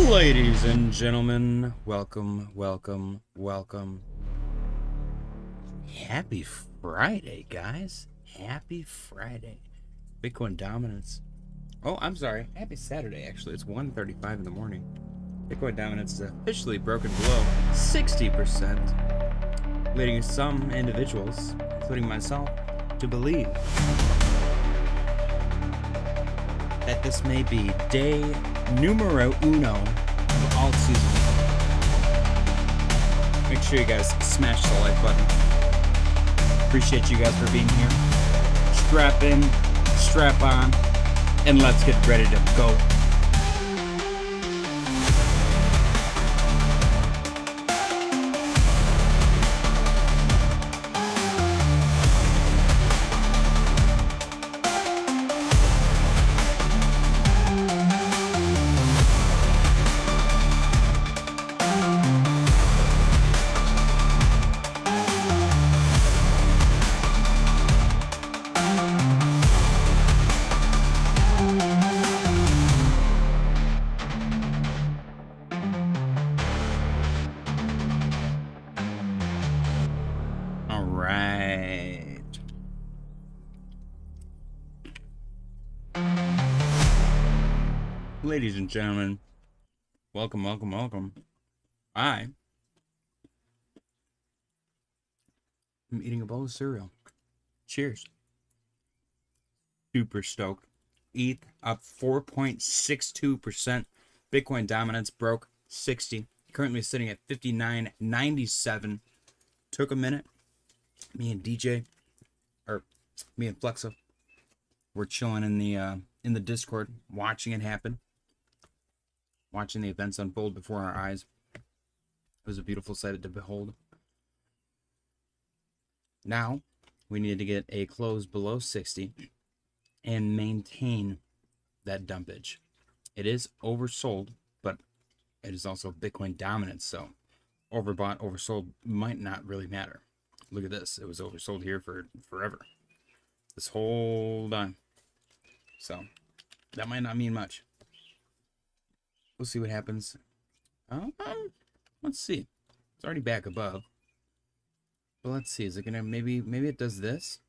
Ladies and gentlemen, welcome. Happy Friday, guys. Happy Friday. Bitcoin dominance. Oh, I'm sorry. Happy Saturday, actually. It's 1:35 in the morning. Bitcoin dominance is officially broken below 60%, leading some individuals, including myself, to believe that this may be day numero uno of Altseason. Make sure you guys smash the like button. Appreciate you guys for being here. Strap in, strap on, and let's get ready to go. Ladies and gentlemen, welcome. I am eating a bowl of cereal. Cheers. Super stoked. ETH up 4.62%. Bitcoin dominance broke 60. Currently sitting at 59.97. Took a minute. Me and Flexa, we're chilling in the Discord, watching it happen. Watching the events unfold before our eyes. It was a beautiful sight to behold. Now, we need to get a close below 60 and maintain that dumpage. It is oversold, but it is also Bitcoin dominance, so overbought, oversold might not really matter. Look at this. It was oversold here for forever. This whole time. So, that might not mean much. We'll see what happens. Let's see. It's already back above. But let's see. Is it gonna maybe it does this,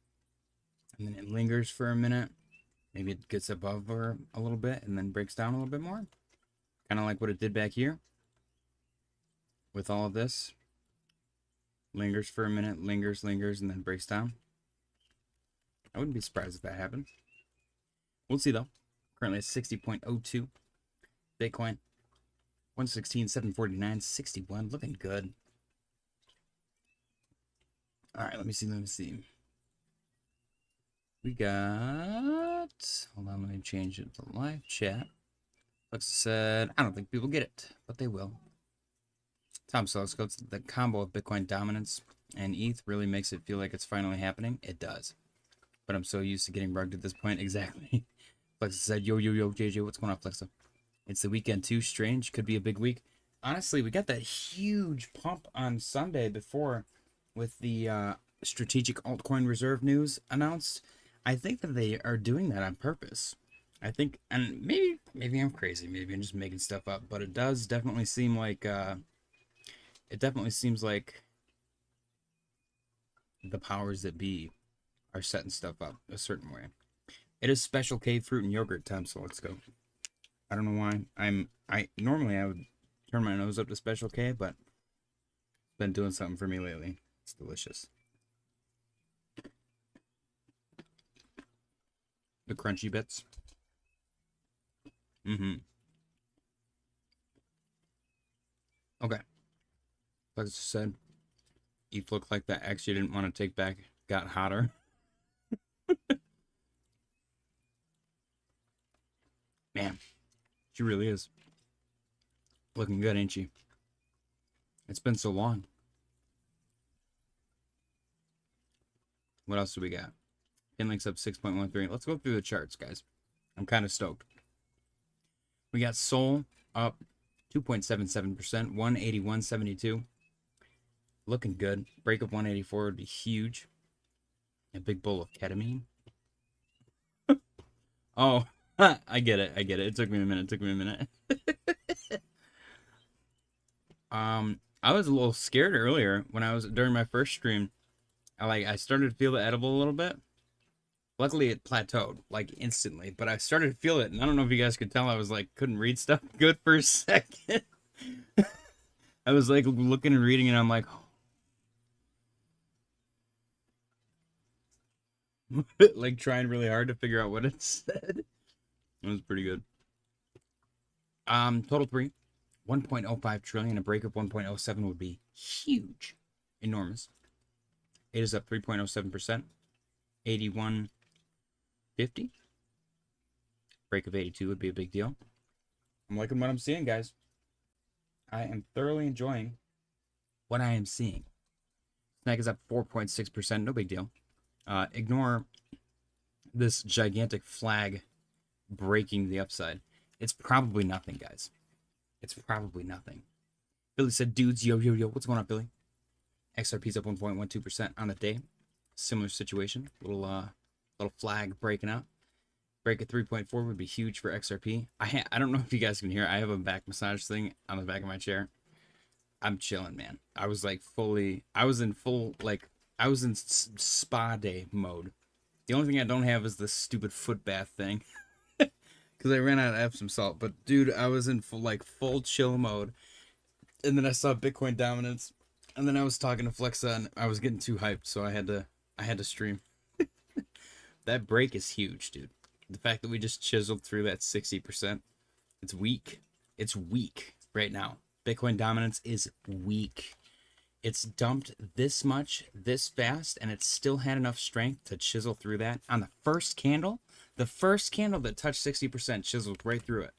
and then it lingers for a minute. Maybe it gets above her a little bit and then breaks down a little bit more. Kind of like what it did back here. With all of this, lingers for a minute, lingers, and then breaks down. I wouldn't be surprised if that happened. We'll see though. Currently at 60.02. Bitcoin, 116,749, 61, looking good. All right, let me see. We got, hold on, let me change it to live chat. Alexa said, I don't think people get it, but they will. Tom Selescoats, the combo of Bitcoin dominance and ETH really makes it feel like it's finally happening. It does. But I'm so used to getting rugged at this point. Exactly. Flexa said, yo, JJ, what's going on, Flexa? It's the weekend too. Strange. Could be a big week. Honestly, we got that huge pump on Sunday before with the strategic altcoin reserve news announced. I think that they are doing that on purpose. I think, and maybe I'm crazy. Maybe I'm just making stuff up. But it does definitely seem like the powers that be are setting stuff up a certain way. It is Special K fruit and yogurt time, so let's go. I don't know why. Normally I would turn my nose up to Special K, but it's been doing something for me lately. It's delicious. The crunchy bits. Okay. Like I said, ETH looked like that X you didn't want to take back got hotter. Man. She really is. Looking good, ain't she? It's been so long. What else do we got? Pinlink's up 6.13. Let's go through the charts, guys. I'm kind of stoked. We got Sol up 2.77%, 181.72. Looking good. Break of 184 would be huge. A big bowl of ketamine. Oh, I get it. It took me a minute. I was a little scared earlier when I was during my first stream. I started to feel the edible a little bit. Luckily, it plateaued like instantly, but I started to feel it, and I don't know if you guys could tell. I was like couldn't read stuff good for a second. I was like looking and reading, and I'm like, like trying really hard to figure out what it said. It was pretty good. Total 3, 1.05 trillion. A break of 1.07 would be huge, enormous. It is up 3.07%, 81.50. Break of 82 would be a big deal. I'm liking what I'm seeing, guys. I am thoroughly enjoying what I am seeing. SNEK is up 4.6%, no big deal. Ignore this gigantic flag breaking the upside. It's probably nothing, guys. It's probably nothing. Billy said, dudes, yo. What's going on, Billy? XRP's up 1.12% on the day. Similar situation. Little flag breaking out. Break at 3.4 would be huge for XRP. I don't know if you guys can hear. I have a back massage thing on the back of my chair. I'm chilling, man. I was in spa day mode. The only thing I don't have is this stupid foot bath thing. Because I ran out of Epsom salt. But, dude, I was in full chill mode. And then I saw Bitcoin dominance. And then I was talking to Flexa, and I was getting too hyped, so I had to stream. That break is huge, dude. The fact that we just chiseled through that 60%, it's weak. It's weak right now. Bitcoin dominance is weak. It's dumped this much, this fast, and it still had enough strength to chisel through that. On the first candle that touched 60% chiseled right through it.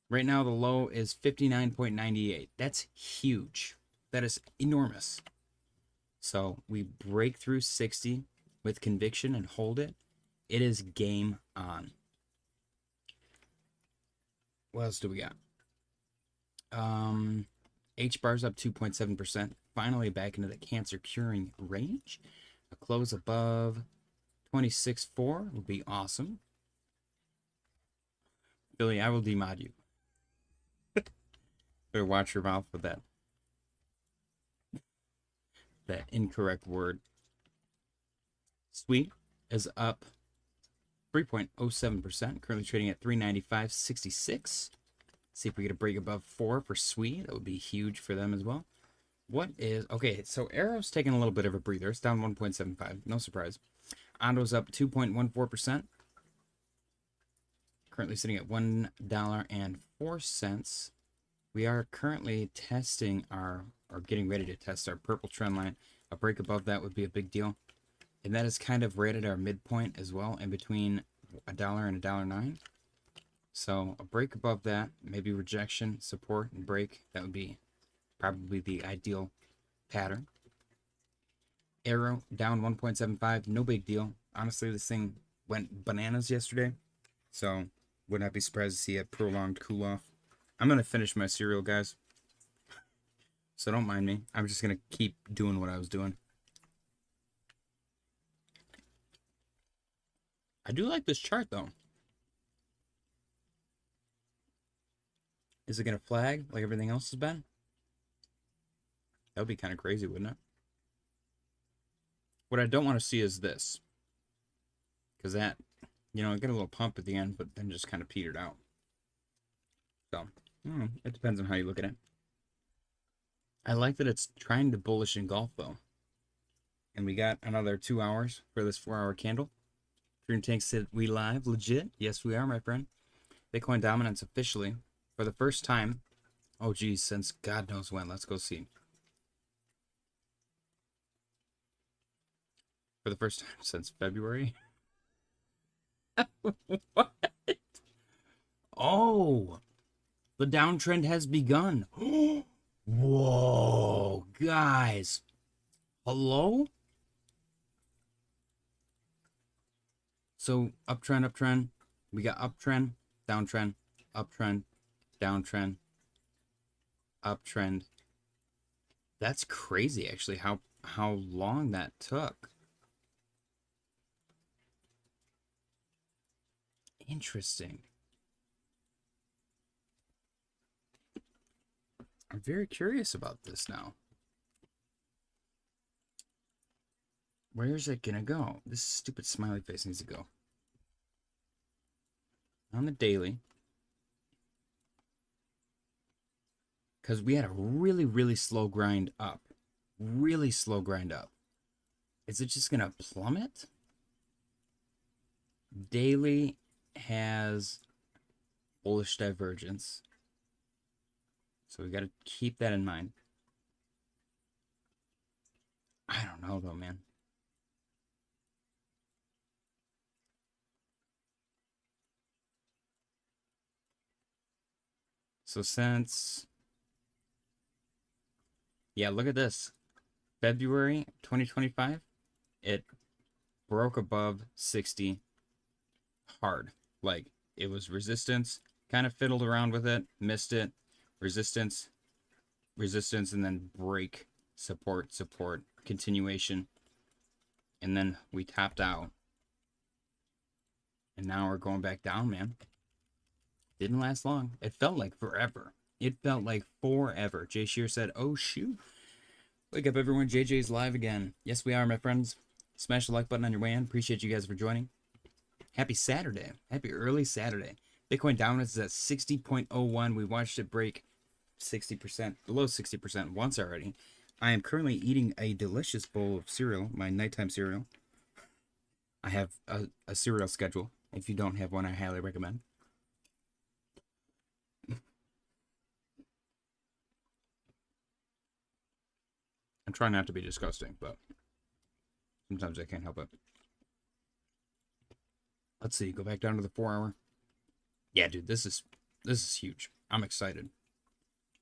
Right now, the low is 59.98. That's huge. That is enormous. So we break through 60 with conviction and hold it. It is game on. What else do we got? HBAR's up 2.7%. Finally back into the cancer curing range. A close above 26.4 would be awesome. Billy, I will demod you. Better watch your mouth with that incorrect word. Sweet is up 3.07%, currently trading at 395.66. See if we get a break above 4 for Sweet. That would be huge for them as well. Okay, so Arrow's taking a little bit of a breather. It's down 1.75, no surprise. Ondo's up 2.14%. Currently sitting at $1.04. We are currently testing or getting ready to test our purple trend line. A break above that would be a big deal. And that is kind of right at our midpoint as well, in between $1 and $1.09. So a break above that, maybe rejection, support, and break. That would be probably the ideal pattern. Arrow down 1.75, no big deal. Honestly, this thing went bananas yesterday, so would not be surprised to see a prolonged cool off. I'm going to finish my cereal, guys. So don't mind me. I'm just going to keep doing what I was doing. I do like this chart, though. Is it going to flag like everything else has been? That would be kind of crazy, wouldn't it? What I don't want to see is this. Because that, I get a little pump at the end, but then just kind of petered out. So, it depends on how you look at it. I like that it's trying to bullish engulf, though. And we got another 2 hours for this 4-hour candle. Dream Tank said, we live? Legit? Yes, we are, my friend. Bitcoin dominance officially, for the first time, oh geez, since God knows when. Let's go see. For the first time since February. What? Oh, the downtrend has begun. Whoa, guys. Hello? So uptrend. We got uptrend, downtrend, uptrend, downtrend, uptrend. That's crazy, actually, how long that took. Interesting. I'm very curious about this now. Where's it gonna go? This stupid smiley face needs to go. On the daily. Because we had a really, really slow grind up. Really slow grind up. Is it just gonna plummet? Daily has bullish divergence. So we gotta keep that in mind. I don't know though, man. So since, yeah, look at this. February 2025, it broke above 60 hard. Like, it was resistance, kind of fiddled around with it, missed it, resistance, resistance, and then break, support, support, continuation. And then we tapped out. And now we're going back down, man. Didn't last long. It felt like forever. It felt like forever. Jay Shear said, oh, shoot. Wake up, everyone. JJ's live again. Yes, we are, my friends. Smash the like button on your way in. Appreciate you guys for joining. Happy Saturday. Happy early Saturday. Bitcoin dominance is at 60.01. We watched it break 60%, below 60% once already. I am currently eating a delicious bowl of cereal, my nighttime cereal. I have a cereal schedule. If you don't have one, I highly recommend. I'm trying not to be disgusting, but sometimes I can't help it. Let's see. Go back down to the 4 hour. Yeah, dude, this is huge. I'm excited.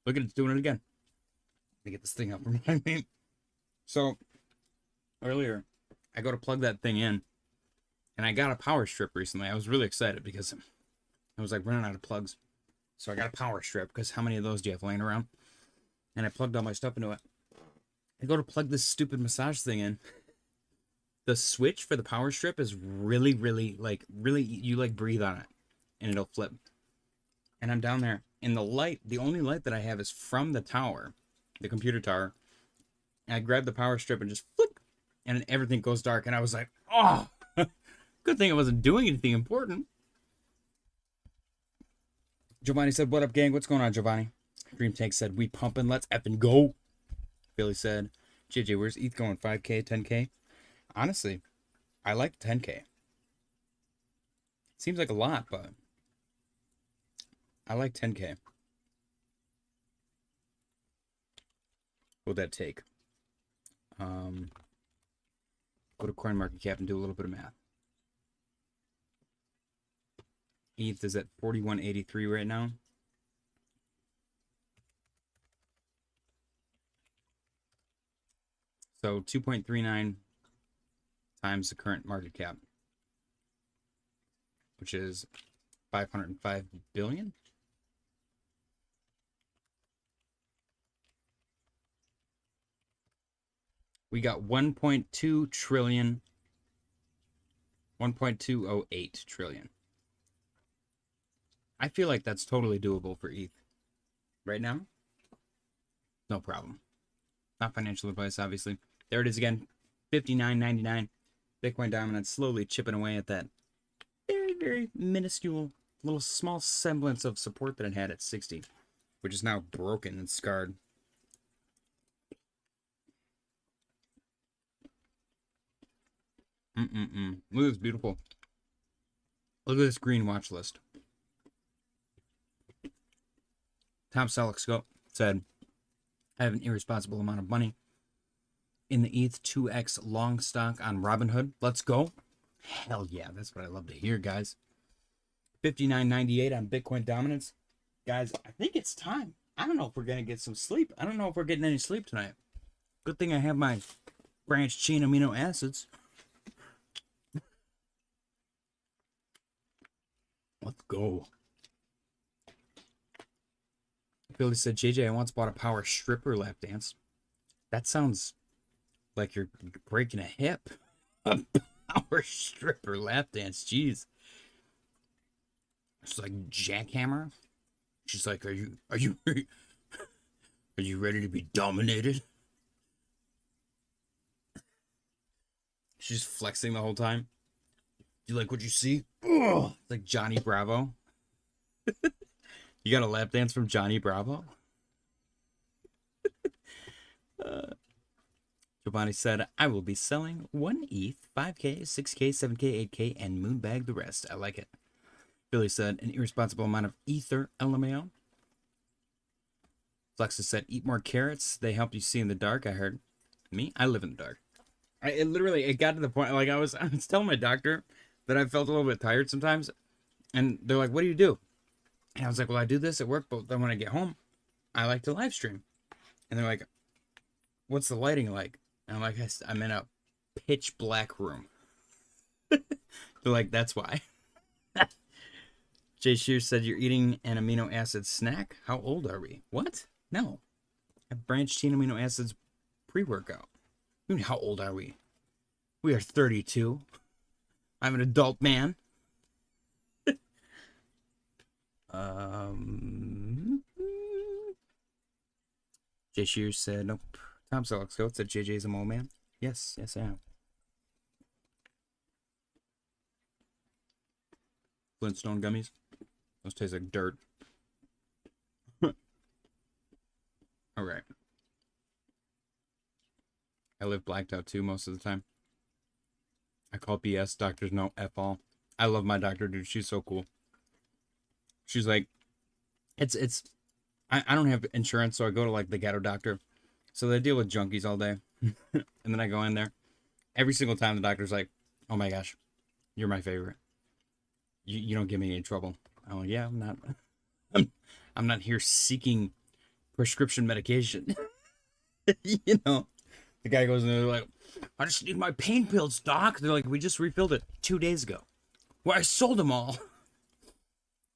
Look at it doing it again. Let me get this thing up from behind me. So earlier, I go to plug that thing in, and I got a power strip recently. I was really excited because I was like running out of plugs. So I got a power strip because how many of those do you have laying around? And I plugged all my stuff into it. I go to plug this stupid massage thing in. The switch for the power strip is really, you like breathe on it and it'll flip. And I'm down there and the only light that I have is from the tower, the computer tower. And I grab the power strip and just flip and everything goes dark. And I was like, oh, good thing I wasn't doing anything important. Giovanni said, what up, gang? What's going on, Giovanni? Dream Tank said, we pumping, let's effing go. Billy said, JJ, where's ETH going? 5K, 10K? Honestly, I like 10K. Seems like a lot, but I like 10K. What'd that take? Go to CoinMarketCap and do a little bit of math. ETH is at 41.83 right now. So 2.39 times the current market cap, which is 505 billion. We got 1.2 trillion, 1.208 trillion. I feel like that's totally doable for ETH right now. No problem. Not financial advice, obviously. There it is again, 59.99. Bitcoin dominance slowly chipping away at that very, very minuscule, little small semblance of support that it had at 60, which is now broken and scarred. Look at this beautiful. Look at this green watch list. Tom Selleck said, I have an irresponsible amount of money in the ETH 2x long stock on Robinhood. Let's go. Hell yeah, that's what I love to hear, guys. 59.98 on Bitcoin dominance. Guys, I think it's time. I don't know if we're going to get some sleep. I don't know if we're getting any sleep tonight. Good thing I have my branched chain amino acids. Let's go. Billy said, JJ, I once bought a power stripper lap dance. That sounds like you're breaking a hip. A power stripper lap dance, jeez. It's like jackhammer. She's like, are you Are you ready to be dominated? She's flexing the whole time. You like what you see? Ugh. It's like Johnny Bravo. You got a lap dance from Johnny Bravo? Giovanni said, I will be selling 1 ETH, 5K, 6K, 7K, 8K, and moonbag the rest. I like it. Billy said, an irresponsible amount of ether, LMAO. Flexa said, eat more carrots. They help you see in the dark, I heard. Me? I live in the dark. It got to the point, like I was telling my doctor that I felt a little bit tired sometimes. And they're like, what do you do? And I was like, well, I do this at work, but then when I get home, I like to live stream. And they're like, what's the lighting like? And I'm like, I'm in a pitch black room. They're like, that's why. Jay Shears said, you're eating an amino acid snack? How old are we? What? No. I branched in amino acids pre-workout. How old are we? We are 32. I'm an adult man. Jay Shears said, nope. Tom Selleck said JJ's a mole man. Yes, I am. Flintstone gummies. Those taste like dirt. Alright. I live blacked out too most of the time. I call BS. Doctors know F all. I love my doctor, dude. She's so cool. She's like, I don't have insurance, so I go to like the ghetto doctor. So they deal with junkies all day. And then I go in there. Every single time the doctor's like, oh my gosh, you're my favorite. You don't give me any trouble. I'm like, yeah, I'm not here seeking prescription medication. You know, the guy goes in there like, I just need my pain pills, doc. They're like, we just refilled it 2 days ago. Well, I sold them all.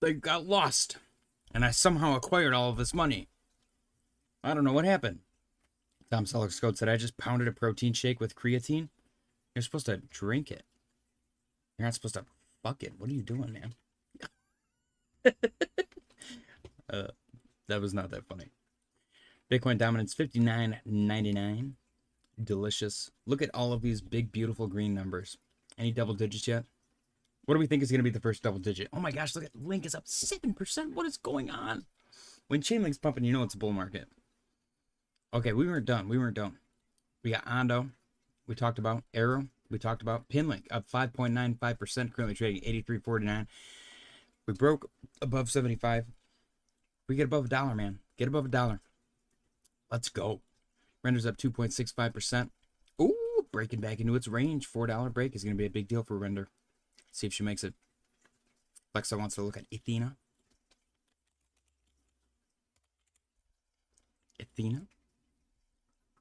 They got lost. And I somehow acquired all of this money. I don't know what happened. Tom Selleck said, I just pounded a protein shake with creatine. You're supposed to drink it. You're not supposed to fuck it. What are you doing, man? That was not that funny. Bitcoin dominance 59.99. Delicious. Look at all of these big, beautiful green numbers. Any double digits yet? What do we think is going to be the first double digit? Oh my gosh, look at Link is up 7%. What is going on? When Chainlink's pumping, you know it's a bull market. Okay, we weren't done. We got Ondo. We talked about Ergo. We talked about Pinlink up 5.95%, currently trading 83.49. We broke above 75. We get above $1, man. Get above $1. Let's go. Render's up 2.65%. Ooh, breaking back into its range. $4 break is going to be a big deal for Render. See if she makes it. Lexa wants to look at Athena.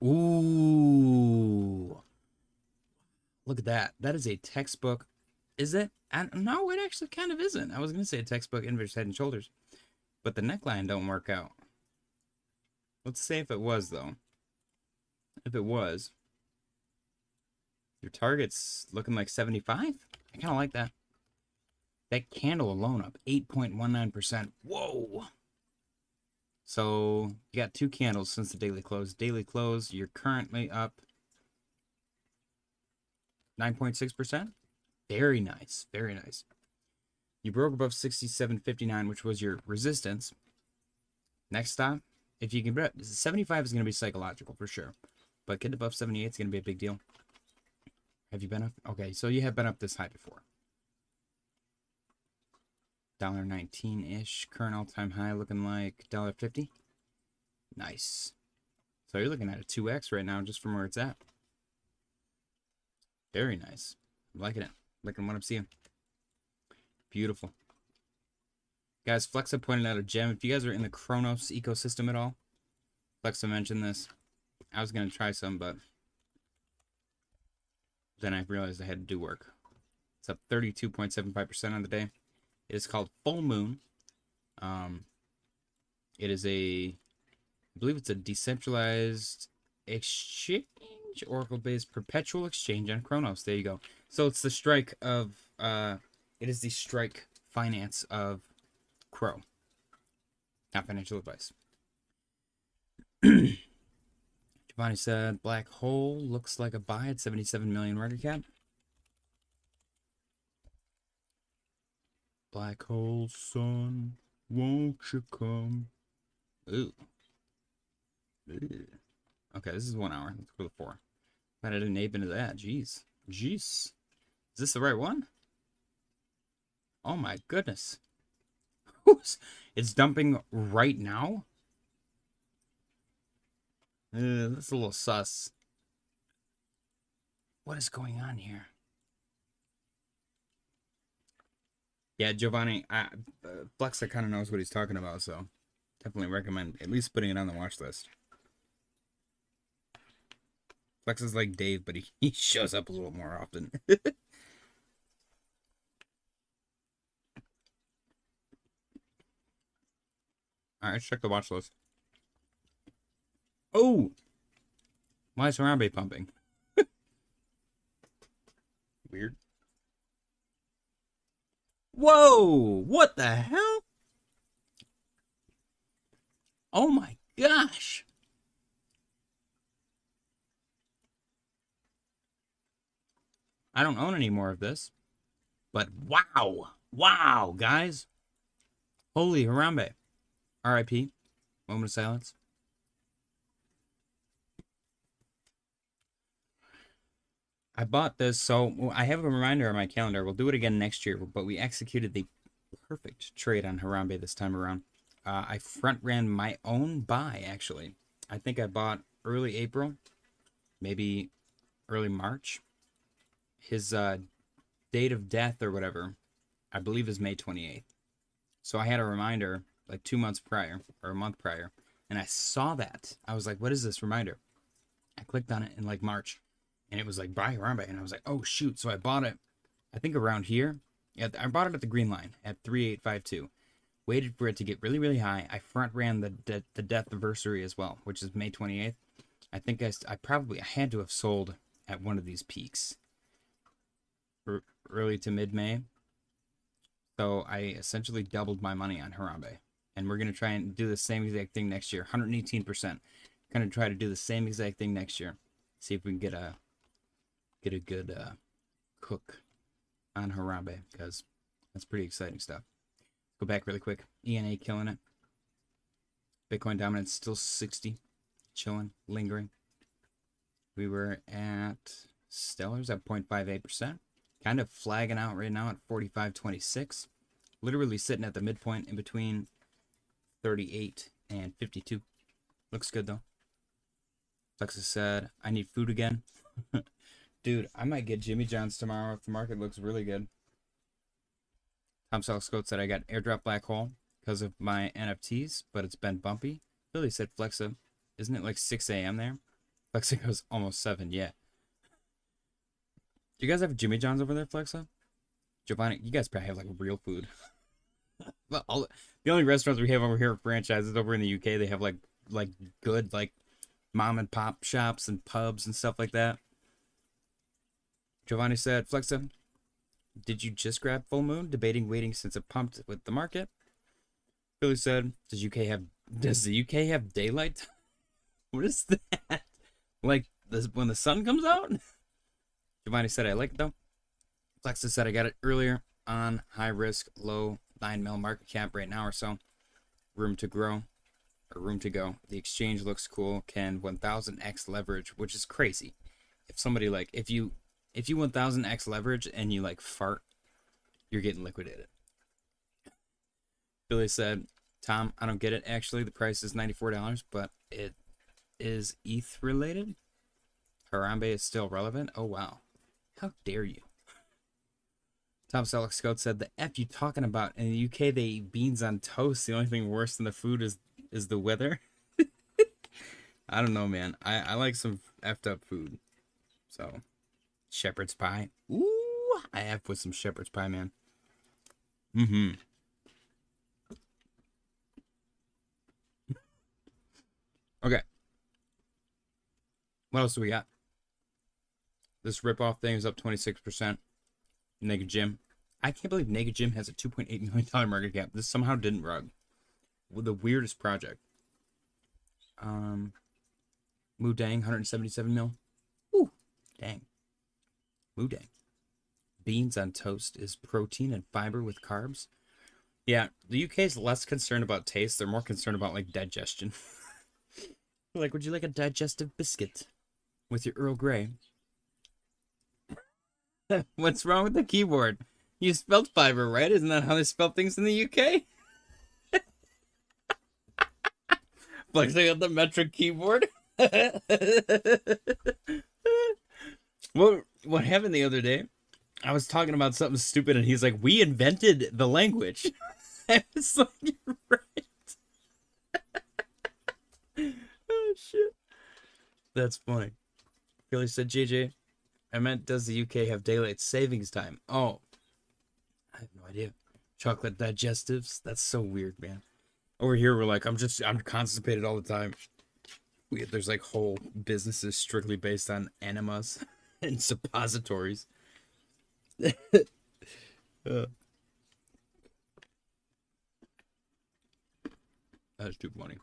Ooh. Look at that. That is a textbook. Is it? No, it actually kind of isn't. I was going to say a textbook inverse head and shoulders. But the neckline don't work out. Let's say if it was, though. If it was, your target's looking like 75? I kind of like that. That candle alone up 8.19%. Whoa. So you got 2 candles since the daily close. Daily close, you're currently up 9.6%. Very nice. Very nice. You broke above 67.59, which was your resistance. Next stop, if you can, 75 is going to be psychological for sure. But getting above 78 is going to be a big deal. Have you been up? Okay, so you have been up this high before. $1.19-ish. Current all-time high looking like $1.50. Nice. So you're looking at a 2x right now just from where it's at. Very nice. I'm liking it. Liking what I'm seeing. Beautiful. Guys, Flexa pointed out a gem. If you guys are in the Kronos ecosystem at all, Flexa mentioned this. I was going to try some, but then I realized I had to do work. It's up 32.75% on the day. It is called Full Moon. It is I believe it's a decentralized exchange, Oracle-based perpetual exchange on Kronos. There you go. So it's the strike of, it is the strike finance of Crow. Not financial advice. Giovanni said, black hole looks like a buy at 77 million market cap. Black hole sun, won't you come? Ooh. Ooh. Okay, this is 1 hour. Let's go to 4. Glad I didn't ape into that. Jeez. Jeez. Is this the right one? Oh my goodness. It's dumping right now? That's a little sus. What is going on here? Yeah, Giovanni, Flexa kind of knows what he's talking about, so definitely recommend at least putting it on the watch list. Flex is like Dave, but he shows up a little more often. Alright, let's check the watch list. Oh! Why is Harambe pumping? Weird. Whoa! What the hell? Oh my gosh! I don't own any more of this. But wow! Wow, guys! Holy Harambe. R.I.P. Moment of silence. I bought this, so I have a reminder on my calendar. We'll do it again next year, but we executed the perfect trade on Harambe this time around. I front ran my own buy, actually. I think I bought early April, maybe early March. His date of death or whatever, I believe, is May 28th. So I had a reminder like 2 months prior or a month prior, and I saw that. I was like, what is this reminder? I clicked on it in like March, and it was like buy Harambe, and I was like, oh shoot. So I bought it, I think around here. Yeah, I bought it at the green line at 3852. Waited for it to get really, really high. I front ran the death anniversary as well, which is May 28th. I think I had to have sold at one of these peaks, early to mid-May. So I essentially doubled my money on Harambe. And we're going to try and do the same exact thing next year. 118%. Going to try to do the same exact thing next year. See if we can get a good cook on Harambe, because that's pretty exciting stuff. Go back really quick. ENA killing it. Bitcoin dominance still 60. Chilling, lingering. We were at Stellars at 0.58%. Kind of flagging out right now at 45.26. Literally sitting at the midpoint in between 38 and 52. Looks good though. Flexa said, I need food again. Dude, I might get Jimmy John's tomorrow if the market looks really good. Tom Self-Scope said I got airdrop black hole because of my NFTs, but it's been bumpy. Billy said, Flexa, isn't it like 6 a.m. there? Flexa goes almost 7, yeah. Do you guys have Jimmy John's over there, Flexa? Giovanni, you guys probably have like real food. Well, the only restaurants we have over here are franchises. Over in the UK, they have like good like mom and pop shops and pubs and stuff like that. Giovanni said, Flexa, did you just grab full moon? Debating waiting since it pumped with the market. Billy said, does the UK have daylight? What is that? Like when the sun comes out? Giovanni said, I like it though. Flexa said, I got it earlier on high risk, low 9 mil market cap right now or so. Room to grow or room to go. The exchange looks cool. Can 1000x leverage, which is crazy. If somebody like, if you 1000x leverage and you like fart, you're getting liquidated. Billy said, Tom, I don't get it. Actually, the price is $94, but it is ETH related. Harambe is still relevant. Oh, wow. How dare you? Tom Selleck said, the F you talking about? In the UK, they eat beans on toast. The only thing worse than the food is the weather. I don't know, man. I like some effed up food. So, shepherd's pie. Ooh, I have with some shepherd's pie, man. Mm-hmm. Okay. What else do we got? This ripoff thing is up 26%. Naked Jim. I can't believe Naked Jim has a $2.8 million market cap. This somehow didn't rug. The weirdest project. Moo Dang, 177 mil. Ooh, dang. Moo Dang. Beans on toast is protein and fiber with carbs. Yeah, the UK is less concerned about taste. They're more concerned about, like, digestion. Like, would you like a digestive biscuit with your Earl Grey? What's wrong with the keyboard? You spelled fiber, right? Isn't that how they spell things in the UK? Flexing on the metric keyboard. What happened the other day? I was talking about something stupid, and he's like, "We invented the language." I was like, "You're right." Oh shit, that's funny. Billy said, "JJ, I meant, does the UK have daylight savings time?" Oh, I have no idea. Chocolate digestives. That's so weird, man. Over here, we're like, I'm constipated all the time. There's like whole businesses strictly based on enemas and suppositories. That's too funny.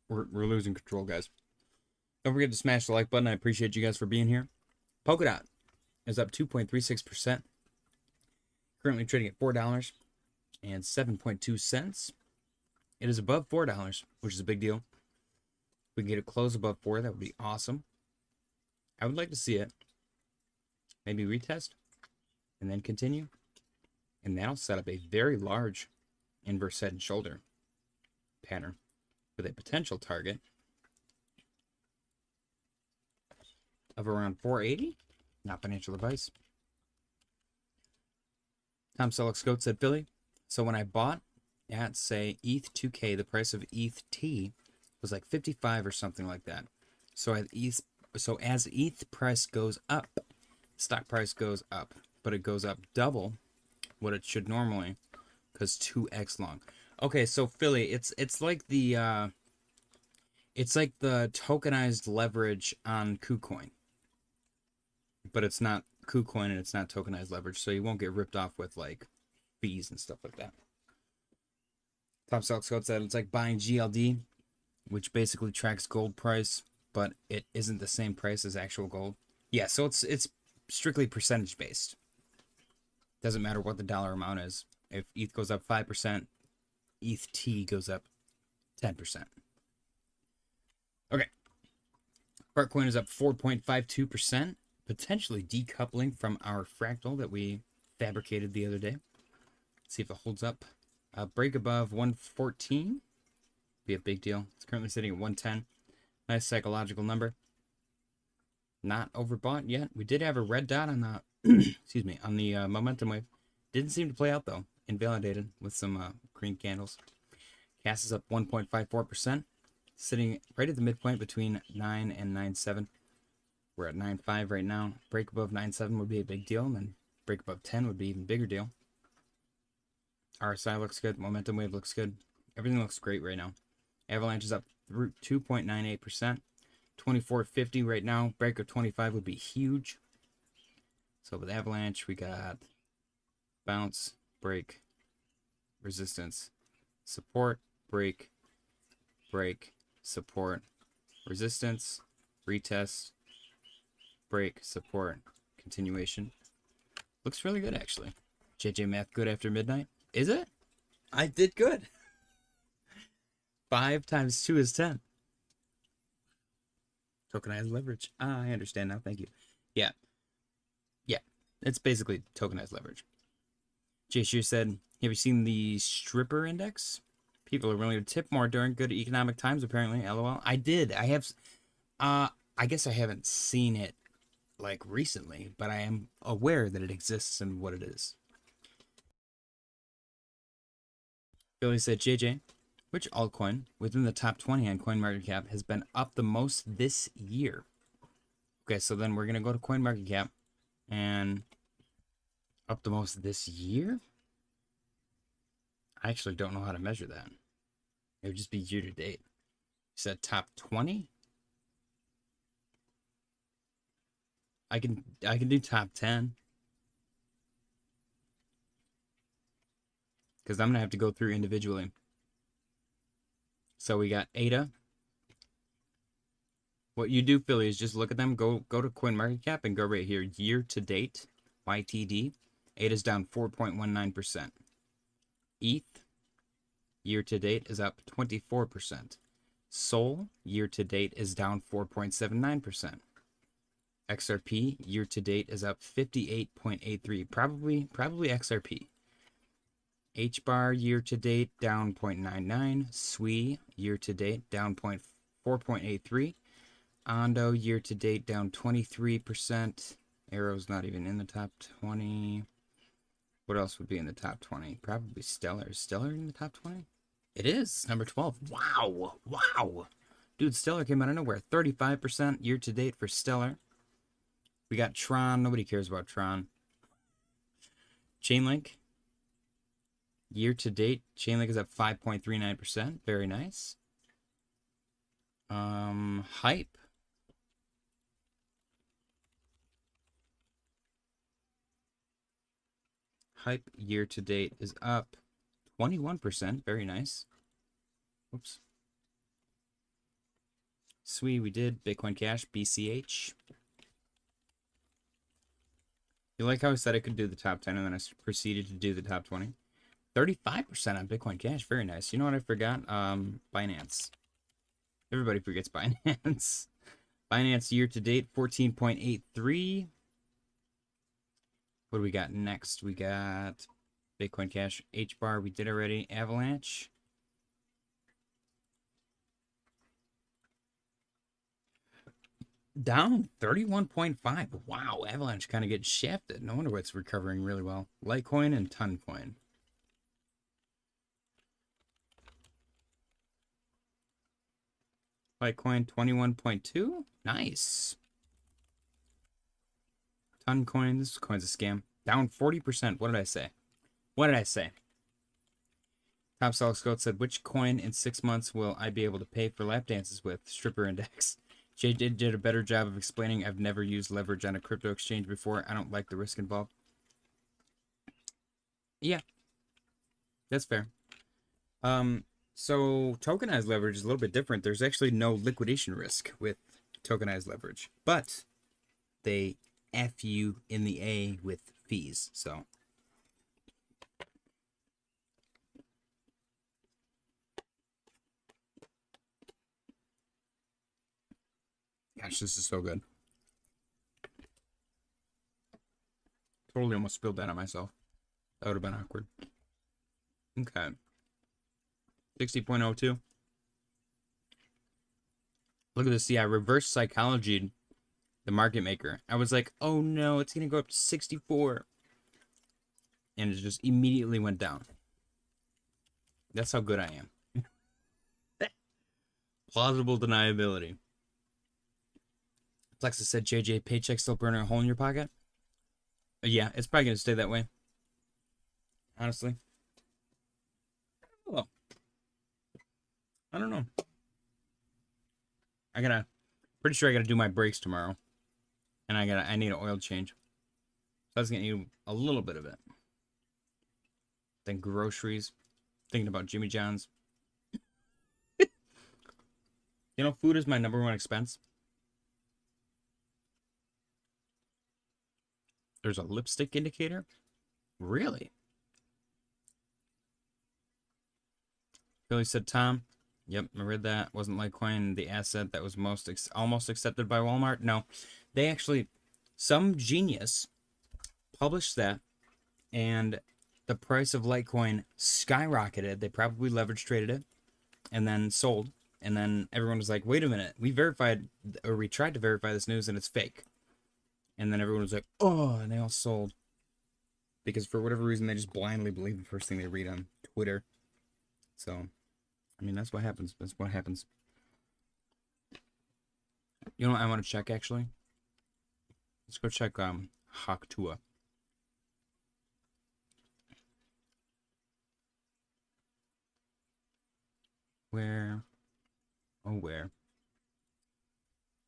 We're losing control, guys. Don't forget to smash the like button. I appreciate you guys for being here. Polkadot is up 2.36%. Currently trading at $4.07.2. It is above $4, which is a big deal. If we can get it close above 4, that would be awesome. I would like to see it. Maybe retest and then continue. And that'll set up a very large inverse head and shoulder pattern with a potential target of around 480. Not financial advice. Tom Selleck said, Philly, so when I bought at, say, ETH 2K, the price of ETH T was like 55 or something like that. So as ETH price goes up, stock price goes up, but it goes up double what it should normally, because 2x long. Okay, so Philly, it's like the tokenized leverage on KuCoin, but it's not KuCoin and it's not tokenized leverage, so you won't get ripped off with like fees and stuff like that. Top Stock Scout said it's like buying GLD, which basically tracks gold price, but it isn't the same price as actual gold. Yeah, so it's strictly percentage based. Doesn't matter what the dollar amount is. If ETH goes up 5%, ETH T goes up 10%. Okay. Bartcoin is up 4.52%, potentially decoupling from our fractal that we fabricated the other day. See if it holds up. Break above 114. Be a big deal. It's currently sitting at 110. Nice psychological number. Not overbought yet. We did have a red dot on the excuse me, on the momentum wave. Didn't seem to play out though. Invalidated with some green candles. CAS is up 1.54%, sitting right at the midpoint between 9 and 9.7. We're at 9.5 right now. Break above 9.7 would be a big deal, and then break above 10 would be even bigger deal. RSI looks good. Momentum wave looks good. Everything looks great right now. Avalanche is up 2.98%. 24.50 right now. Break of 25 would be huge. So with Avalanche, we got bounce, break, resistance, support, break, break, support, resistance, retest, break, support, continuation. Looks really good, actually. JJ Math good after midnight. Is it? I did good. 5 times 2 is 10. Tokenized leverage. Ah, I understand now. Thank you. Yeah. Yeah. It's basically tokenized leverage. Jay Shear said, have you seen the stripper index? People are willing to tip more during good economic times, apparently. LOL. I did. I have. I guess I haven't seen it like recently, but I am aware that it exists and what it is. Billy said, JJ, which altcoin within the top 20 on CoinMarketCap has been up the most this year? Okay, so then we're going to go to CoinMarketCap and up the most this year? I actually don't know how to measure that. It would just be year to date. You said top 20? I can do top 10. because I'm going to have to go through individually. So we got ADA. What you do, Philly, is just look at them. Go to CoinMarketCap and go right here. Year to date, YTD. ADA's down 4.19%. ETH, year to date, is up 24%. Sol, year to date, is down 4.79%. XRP, year to date, is up 58.83. Probably XRP. HBAR, year to date, down 0.99. SWE, year to date, down 4.83. Ondo, year to date, down 23%. Arrow's not even in the top 20. What else would be in the top 20? Probably Stellar. Is Stellar in the top 20? It is. Number 12. Wow. Wow. Dude, Stellar came out of nowhere. 35% year to date for Stellar. We got Tron. Nobody cares about Tron. Chainlink. Year to date, Chainlink is up 5.39%. Very nice. Hype. Hype year to date is up 21%. Very nice. Oops. SWE, we did. Bitcoin Cash, BCH. You like how I said I could do the top 10 and then I proceeded to do the top 20? 35% on Bitcoin Cash. Very nice. You know what I forgot? Binance. Everybody forgets Binance. Binance year to date, 14.83. What do we got next? We got Bitcoin Cash, HBAR. We did already. Avalanche. Down 31.5. Wow, Avalanche kind of gets shafted. No wonder why it's recovering really well. Litecoin and Toncoin. Litecoin 21.2. Nice. Toncoin. This coin's a scam. Down 40%. What did I say? What did I say? Top Solid Scout said, which coin in 6 months will I be able to pay for lap dances with? Stripper Index. Jay did a better job of explaining. I've never used leverage on a crypto exchange before. I don't like the risk involved. Yeah. That's fair. So tokenized leverage is a little bit different. There's actually no liquidation risk with tokenized leverage, but they F you in the A with fees. So gosh, this is so good. Totally almost spilled that on myself. That would have been awkward. Okay. 60.02. Look at this. Yeah, reverse psychology, the market maker. I was like, oh no, it's going to go up to 64. And it just immediately went down. That's how good I am. Plausible deniability. Plexus said, JJ, paycheck still burning a hole in your pocket? Yeah, it's probably going to stay that way. Honestly. Oh. I don't know. Pretty sure I gotta do my brakes tomorrow. And I need an oil change. So I was gonna need a little bit of it. Then groceries. Thinking about Jimmy John's. You know, food is my #1 expense. There's a lipstick indicator? Really? Billy said, Tom. Yep, I read that. Wasn't Litecoin the asset that was almost accepted by Walmart? No. They actually, some genius published that, and the price of Litecoin skyrocketed. They probably leverage traded it and then sold. And then everyone was like, wait a minute. We tried to verify this news and it's fake. And then everyone was like, oh, and they all sold. Because for whatever reason, they just blindly believe the first thing they read on Twitter. So, I mean, that's what happens. That's what happens. You know what I want to check, actually? Let's go check Haktua. Where? Oh, where?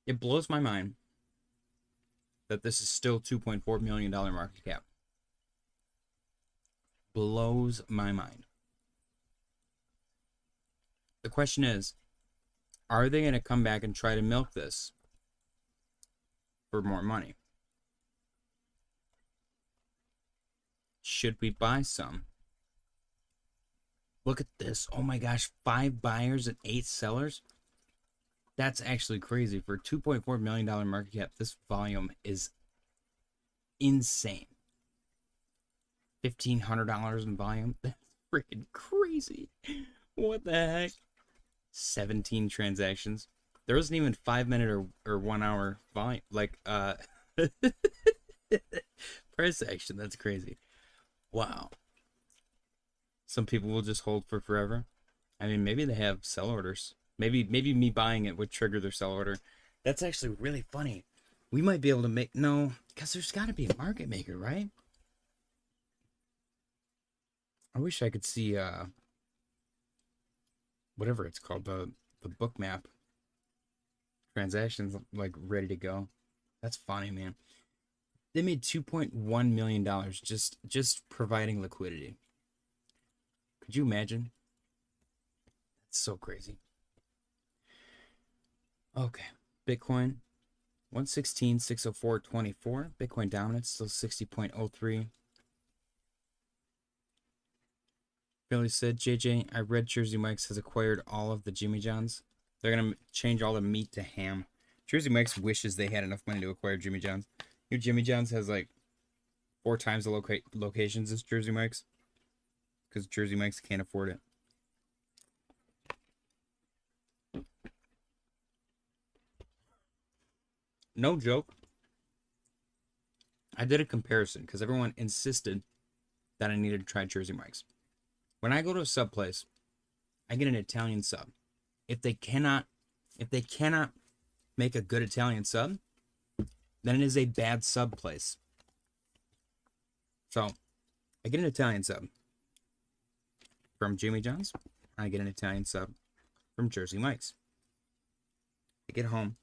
It blows my mind that this is still $2.4 million market cap. Blows my mind. The question is, are they going to come back and try to milk this for more money? Should we buy some? Look at this. Oh my gosh, 5 buyers and 8 sellers. That's actually crazy. For a $2.4 million market cap, this volume is insane. $1,500 in volume. That's freaking crazy. What the heck? 17 transactions. There wasn't even 5-minute or 1 hour volume. Like, price action. That's crazy. Wow. Some people will just hold for forever. I mean, maybe they have sell orders. Maybe me buying it would trigger their sell order. That's actually really funny. We might be able to make... No, because there's got to be a market maker, right? I wish I could see... whatever it's called, the book map. Transactions, like, ready to go. That's funny, man. They made $2.1 million just providing liquidity. Could you imagine? That's so crazy. Okay. Bitcoin, 116,604.24. Bitcoin dominance, still 60.03. Billy said, JJ, I read Jersey Mike's has acquired all of the Jimmy John's. They're going to change all the meat to ham. Jersey Mike's wishes they had enough money to acquire Jimmy John's. You know, Jimmy John's has like 4 times the locations as Jersey Mike's. Because Jersey Mike's can't afford it. No joke. I did a comparison because everyone insisted that I needed to try Jersey Mike's. When I go to a sub place, I get an Italian sub. If they cannot make a good Italian sub, then it is a bad sub place. So, I get an Italian sub from Jimmy John's. I get an Italian sub from Jersey Mike's. I get home,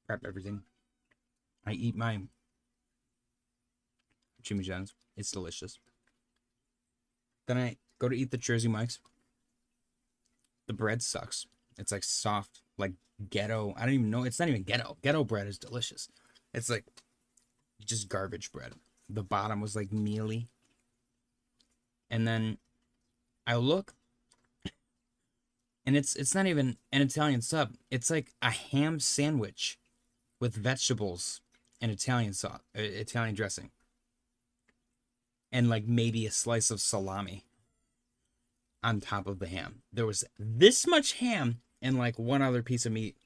prep everything. I eat my Jimmy John's. It's delicious. Then I go to eat the Jersey Mike's. The bread sucks. It's like soft, like ghetto. I don't even know. It's not even ghetto. Ghetto bread is delicious. It's like just garbage bread. The bottom was like mealy. And then I look, and it's not even an Italian sub. It's like a ham sandwich with vegetables and Italian sauce, Italian dressing. And like maybe a slice of salami on top of the ham. There was this much ham and like one other piece of meat.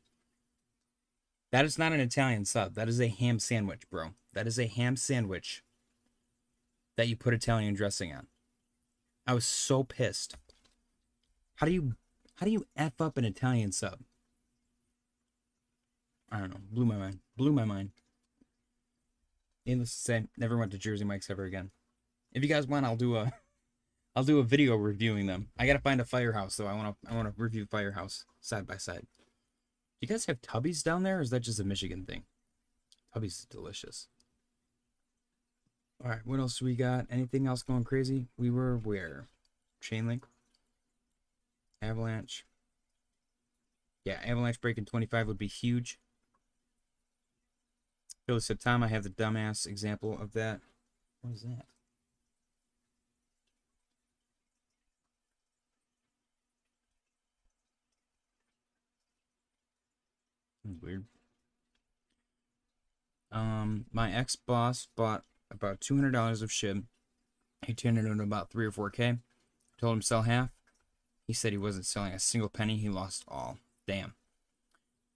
That is not an Italian sub. That is a ham sandwich, bro. That is a ham sandwich that you put Italian dressing on. I was so pissed. How do you F up an Italian sub? I don't know. Blew my mind. Blew my mind. Needless to say, never went to Jersey Mike's ever again. If you guys want, I'll do a video reviewing them. I gotta find a Firehouse though. I wanna review Firehouse side by side. Do you guys have Tubby's down there, or is that just a Michigan thing? Tubby's is delicious. All right, what else we got? Anything else going crazy? We were where? Chainlink, Avalanche. Yeah, Avalanche breaking 25 would be huge. Billy said, Tom, I have the dumbass example of that. What is that? That's weird. My ex-boss bought about $200 of SHIB. He turned it into about 3 or 4K. Told him sell half. He said he wasn't selling a single penny. He lost all. Damn.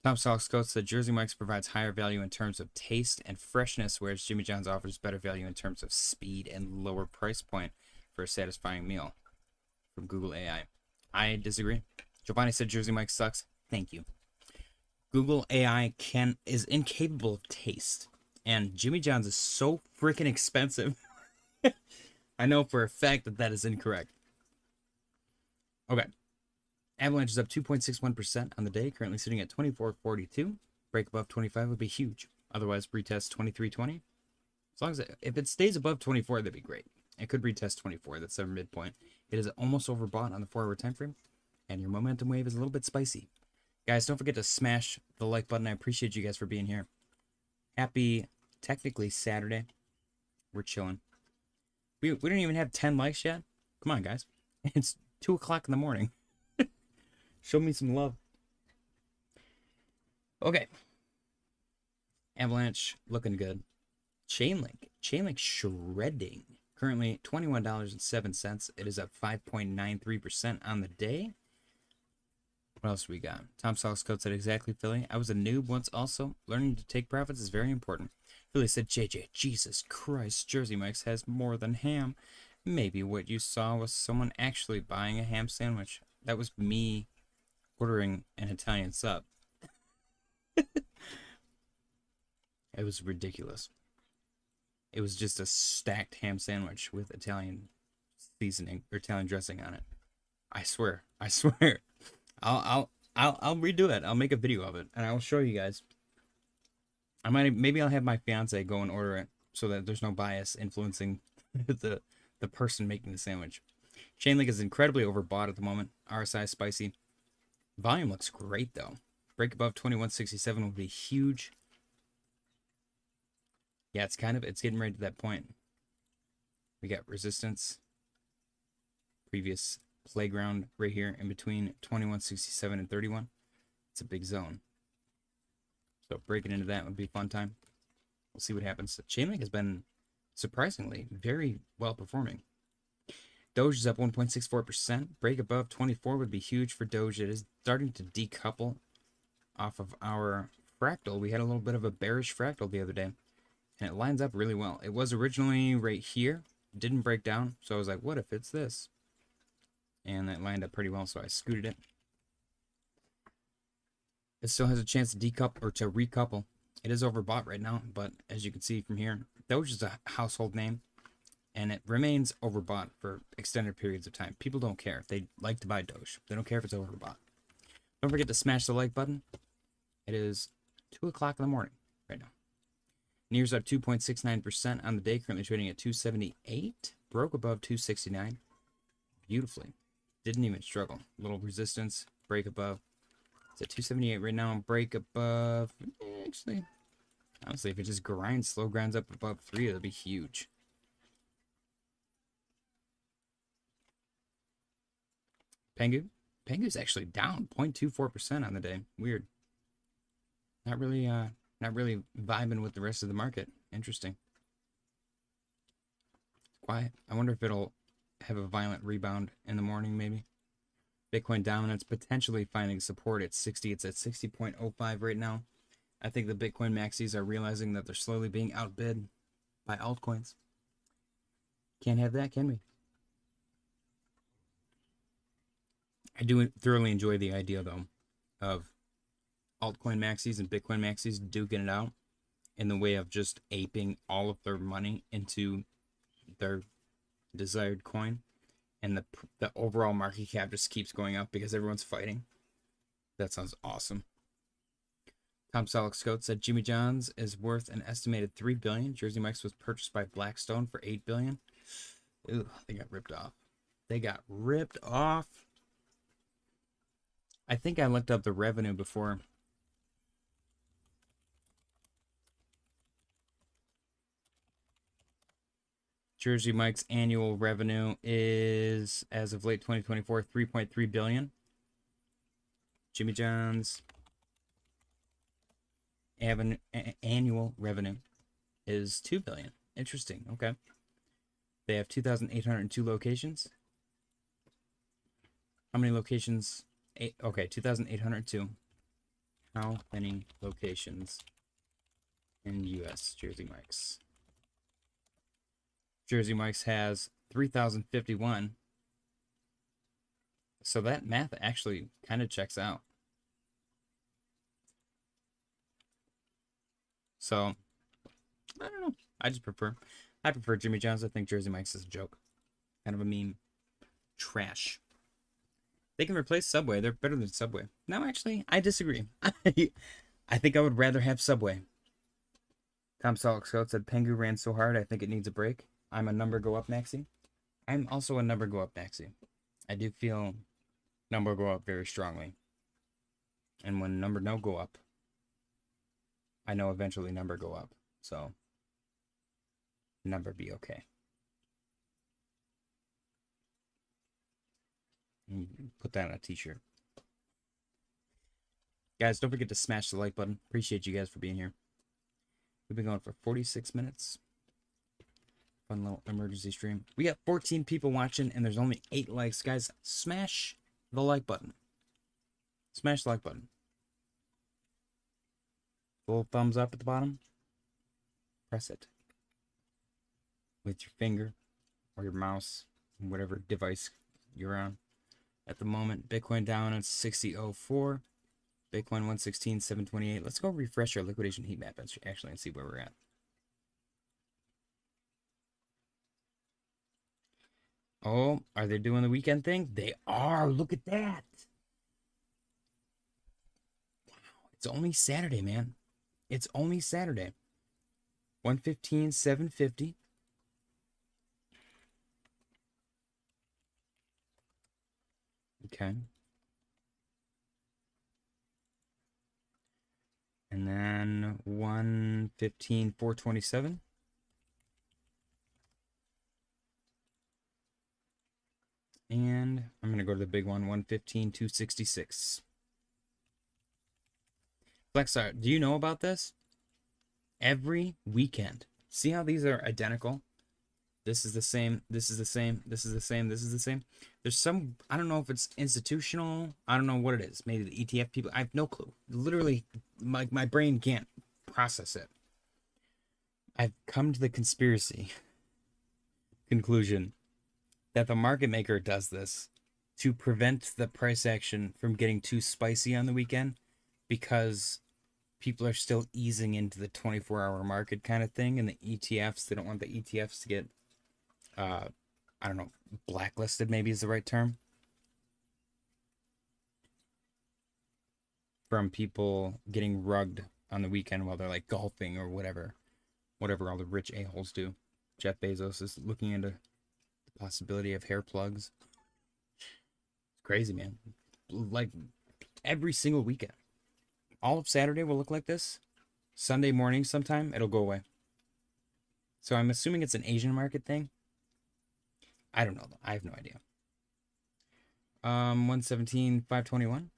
Tom Salkscoat said Jersey Mike's provides higher value in terms of taste and freshness, whereas Jimmy John's offers better value in terms of speed and lower price point for a satisfying meal. From Google AI. I disagree. Giovanni said Jersey Mike's sucks. Thank you. Google AI is incapable of taste, and Jimmy John's is so freaking expensive. I know for a fact that is incorrect. Okay. Avalanche is up 2.61% on the day, currently sitting at 24.42. Break above 25 would be huge. Otherwise, retest 23.20. As long as if it stays above 24, that'd be great. It could retest 24. That's their midpoint. It is almost overbought on the 4-hour time frame. and your momentum wave is a little bit spicy. Guys, don't forget to smash the like button. I appreciate you guys for being here. Happy, technically, Saturday. We're chilling. We don't even have 10 likes yet. Come on, guys. It's 2 o'clock in the morning. Show me some love. Okay. Avalanche, looking good. Chainlink shredding. Currently $21.07. It is up 5.93% on the day. What else we got? Tom Salk's code said exactly, Philly. I was a noob once also. Learning to take profits is very important. Philly said, JJ, Jesus Christ, Jersey Mike's has more than ham. Maybe what you saw was someone actually buying a ham sandwich. That was me ordering an Italian sub. It was ridiculous. It was just a stacked ham sandwich with Italian seasoning or Italian dressing on it. I swear. I'll redo it. I'll make a video of it and I'll show you guys. Maybe I'll have my fiance go and order it so that there's no bias influencing the person making the sandwich. Chainlink is incredibly overbought at the moment. RSI spicy. Volume looks great though. Break above 2167 would be huge. Yeah, it's getting right to that point. We got resistance. Previous playground right here in between 2167 and 31. It's a big zone. So breaking into that would be a fun time. We'll see what happens. Chainlink has been surprisingly very well performing. Doge is up 1.64%. Break above 24 would be huge for Doge. It is starting to decouple off of our fractal. We had a little bit of a bearish fractal the other day. And it lines up really well. It was originally right here. It didn't break down. So I was like, what if it's this? And that lined up pretty well. So I scooted it. It still has a chance to decouple or to recouple. It is overbought right now. But as you can see from here, Doge is a household name. And it remains overbought for extended periods of time. People don't care. They like to buy Doge. They don't care if it's overbought. Don't forget to smash the like button. It is 2 o'clock in the morning right now. NIR's up 2.69% on the day, currently trading at 278. Broke above 269. Beautifully. Didn't even struggle. Little resistance. Break above. It's at 278 right now. Break above. Actually, honestly, if it just grinds, slow grinds up above 3, it'll be huge. Pengu. Pengu's actually down 0.24% on the day. Weird. Not really vibing with the rest of the market. Interesting. Quiet. I wonder if it'll have a violent rebound in the morning, maybe. Bitcoin dominance potentially finding support at 60. It's at 60.05 right now. I think the Bitcoin maxis are realizing that they're slowly being outbid by altcoins. Can't have that, can we? I do thoroughly enjoy the idea, though, of altcoin maxis and Bitcoin maxis duking it out in the way of just aping all of their money into their desired coin, and the overall market cap just keeps going up because everyone's fighting. That sounds awesome. Tom Solix said Jimmy John's is worth an estimated $3 billion. Jersey Mike's was purchased by Blackstone for $8 billion. Ooh, they got ripped off. They got ripped off. I think I looked up the revenue before. Jersey Mike's annual revenue is, as of late 2024, $3.3 billion. Jimmy John's annual revenue is $2 billion. Interesting. Okay. They have 2,802 locations. How many locations? Okay, 2,802. How many locations in U.S. Jersey Mike's? Jersey Mike's has 3,051. So that math actually kind of checks out. So, I don't know. I prefer Jimmy John's. I think Jersey Mike's is a joke. Kind of a meme. Trash. They can replace Subway. They're better than Subway. No, actually, I disagree. I think I would rather have Subway. Tom Solix said, Pengu ran so hard, I think it needs a break. I'm a number go up maxi. I'm also a number go up maxi. I do feel number will go up very strongly. And when number no go up, I know eventually number go up. So number be okay. Put that on a t-shirt. Guys, don't forget to smash the like button. Appreciate you guys for being here. We've been going for 46 minutes. Fun little emergency stream. We got 14 people watching and there's only 8 likes. Guys, smash the like button. Smash the like button. Little thumbs up at the bottom. Press it with your finger or your mouse, whatever device you're on. At the moment, Bitcoin down at 60.04. Bitcoin 116.728. Let's go refresh our liquidation heat map actually and see where we're at. Oh, are they doing the weekend thing? They are. Look at that. Wow, it's only Saturday, man. It's only Saturday. 115.750. Okay. And then 115.427. And I'm going to go to the big one, 115.266. Flexar, do you know about this? Every weekend. See how these are identical? This is the same, this is the same, this is the same, this is the same. There's some, I don't know if it's institutional. I don't know what it is. Maybe the ETF people. I have no clue. Literally, my brain can't process it. I've come to the conspiracy conclusion that the market maker does this to prevent the price action from getting too spicy on the weekend, because people are still easing into the 24-hour market kind of thing, and the ETFs, they don't want the ETFs to get I don't know, blacklisted maybe is the right term, from people getting rugged on the weekend while they're like golfing or whatever all the rich a-holes do. Jeff Bezos is looking into the possibility of hair plugs. It's crazy, man. Like every single weekend. All of Saturday will look like this. Sunday morning sometime, it'll go away. So I'm assuming it's an Asian market thing. I don't know. I have no idea. 117.521.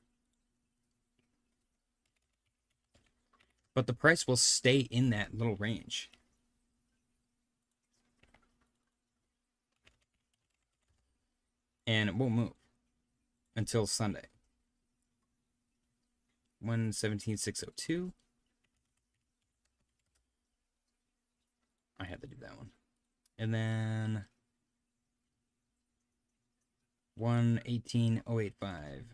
But the price will stay in that little range. And it won't move until Sunday. 117.602. I had to do that one. And then 118.085.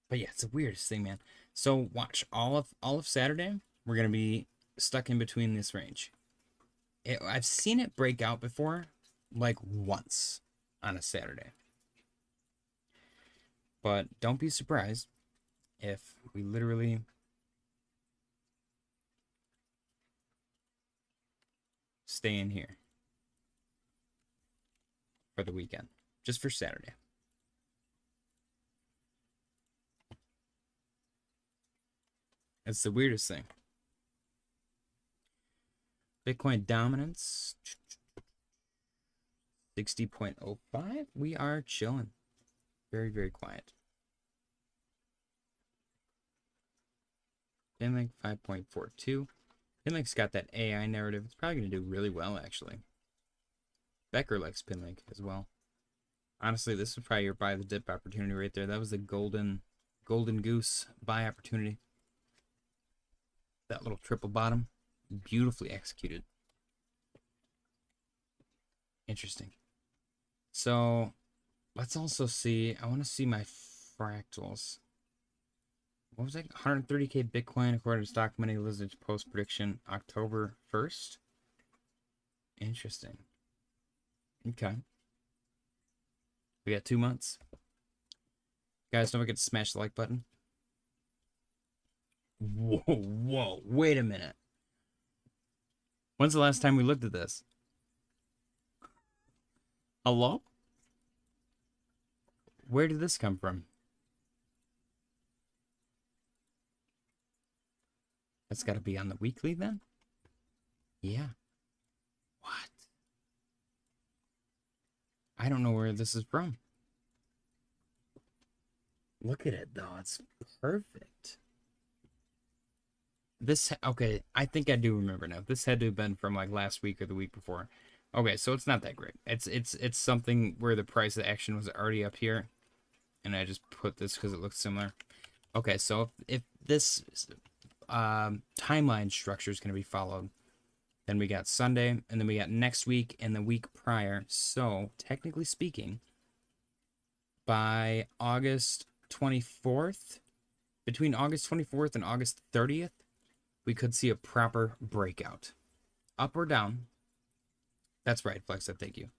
But yeah, it's the weirdest thing, man. So watch, all of Saturday, we're gonna be stuck in between this range. I've seen it break out before, like once on a Saturday. But don't be surprised if we literally stay in here for the weekend, just for Saturday. It's the weirdest thing. Bitcoin dominance 60.05. We are chilling. Very, very quiet. Finlink 5.42. Pinlink's got that AI narrative. It's probably going to do really well, actually. Becker likes Pinlink as well. Honestly, this was probably your buy the dip opportunity right there. That was the golden goose buy opportunity. That little triple bottom. Beautifully executed. Interesting. So, let's also see. I want to see my fractals. What was that? 130K Bitcoin according to Stock Money Lizard's post prediction October 1st. Interesting. Okay. We got 2 months. Guys, don't forget to smash the like button. Whoa, wait a minute. When's the last time we looked at this? Hello? Where did this come from? That's got to be on the weekly then? Yeah. What? I don't know where this is from. Look at it, though. It's perfect. This, okay, I think I do remember now. This had to have been from like last week or the week before. Okay, so it's not that great. It's something where the price of action was already up here. And I just put this because it looks similar. Okay, so if this timeline structure is going to be followed, then we got Sunday, and then we got next week and the week prior. So, technically speaking, by August 24th, between August 24th and August 30th, we could see a proper breakout. Up or down. That's right, Flex, thank you.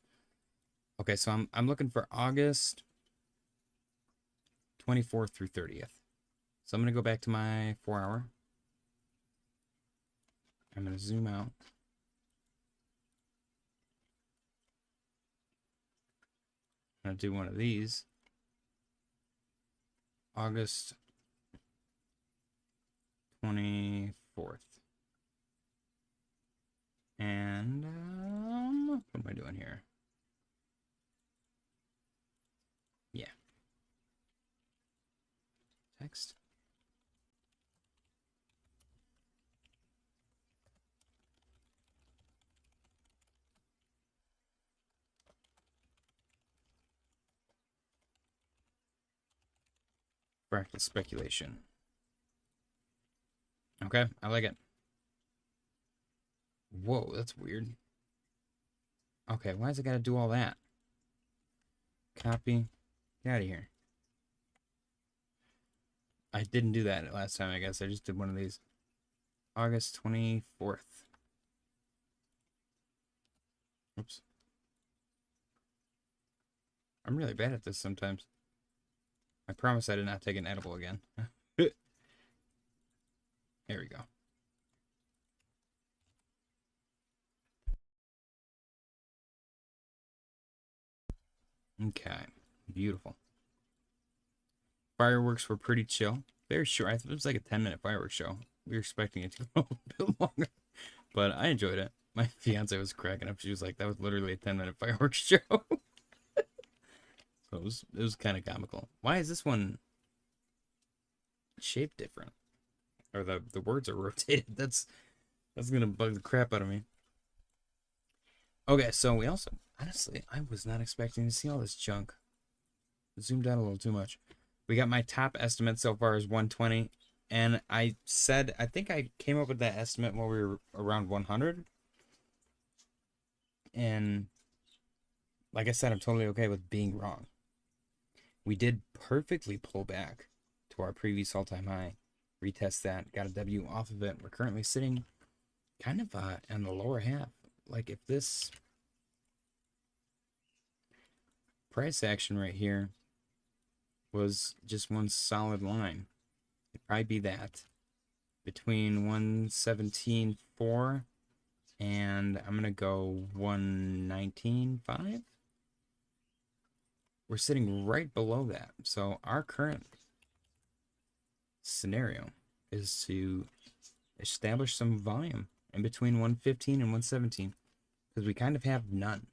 Okay, so I'm looking for August 24th through 30th. So I'm going to go back to my 4-hour. I'm going to zoom out. I'm going to do one of these. August 24th. And what am I doing here? Yeah. Text. Fractal speculation. Okay, I like it. Whoa, that's weird. Okay, why does it gotta do all that? Copy. Get out of here. I didn't do that last time, I guess. I just did one of these. August 24th. Oops. I'm really bad at this sometimes. I promise I did not take an edible again. There we go. Okay, beautiful. Fireworks were pretty chill. Very short. It was like a 10-minute fireworks show. We were expecting it to go a bit longer, but I enjoyed it. My fiance was cracking up. She was like, that was literally a 10-minute fireworks show. So it was kind of comical. Why is this one shaped different? Or the words are rotated. That's gonna bug the crap out of me. Okay, so we also, honestly, I was not expecting to see all this junk. Zoomed out a little too much. We got my top estimate so far is 120, and I think I came up with that estimate when we were around 100. And like I said, I'm totally okay with being wrong. We did perfectly pull back to our previous all-time high. Retest that, got a W off of it. We're currently sitting kind of in the lower half. Like if this price action right here was just one solid line, it'd probably be that between 117.4 and I'm gonna go 119.5. We're sitting right below that. So our current scenario is to establish some volume in between 115 and 117, because we kind of have none.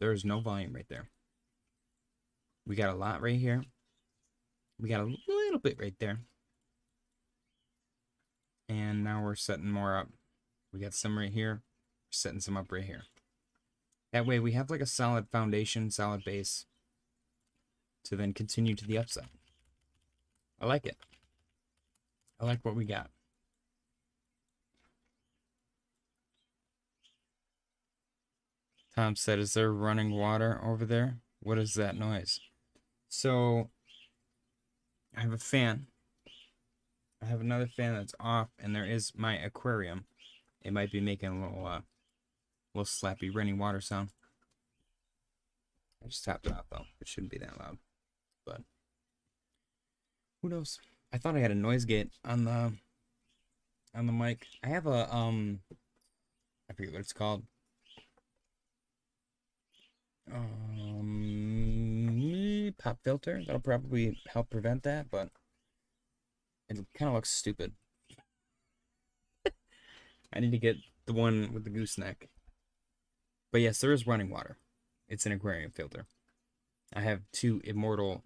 There is no volume right there. We got a lot right here. We got a little bit right there. And now we're setting more up. We got some right here. We're setting some up right here. That way we have like a solid foundation, solid base to then continue to the upside. I like it. I like what we got. Tom said, is there running water over there? What is that noise? So, I have a fan. I have another fan that's off, and there is my aquarium. It might be making a little slappy running water sound. I just tapped it out, though. It shouldn't be that loud. But, who knows? I thought I had a noise gate on the mic. I have a, I forget what it's called. pop filter. That'll probably help prevent that, but it kind of looks stupid. I need to get the one with the gooseneck. But yes, there is running water. It's an aquarium filter. I have 2 immortal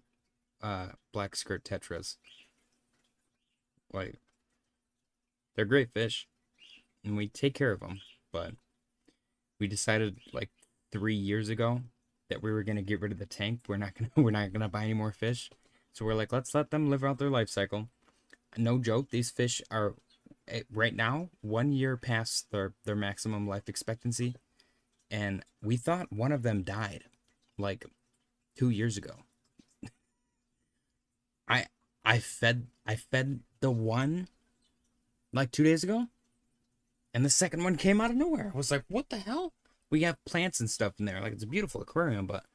black skirt tetras. Like, they're great fish, and we take care of them. But we decided like 3 years ago that we were gonna get rid of the tank. We're not gonna buy any more fish. So we're like, let's let them live out their life cycle. No joke, these fish are right now 1 year past their maximum life expectancy, and we thought one of them died like 2 years ago. I fed the one like 2 days ago, and the second one came out of nowhere. I was like, what the hell? We have plants and stuff in there, like it's a beautiful aquarium, but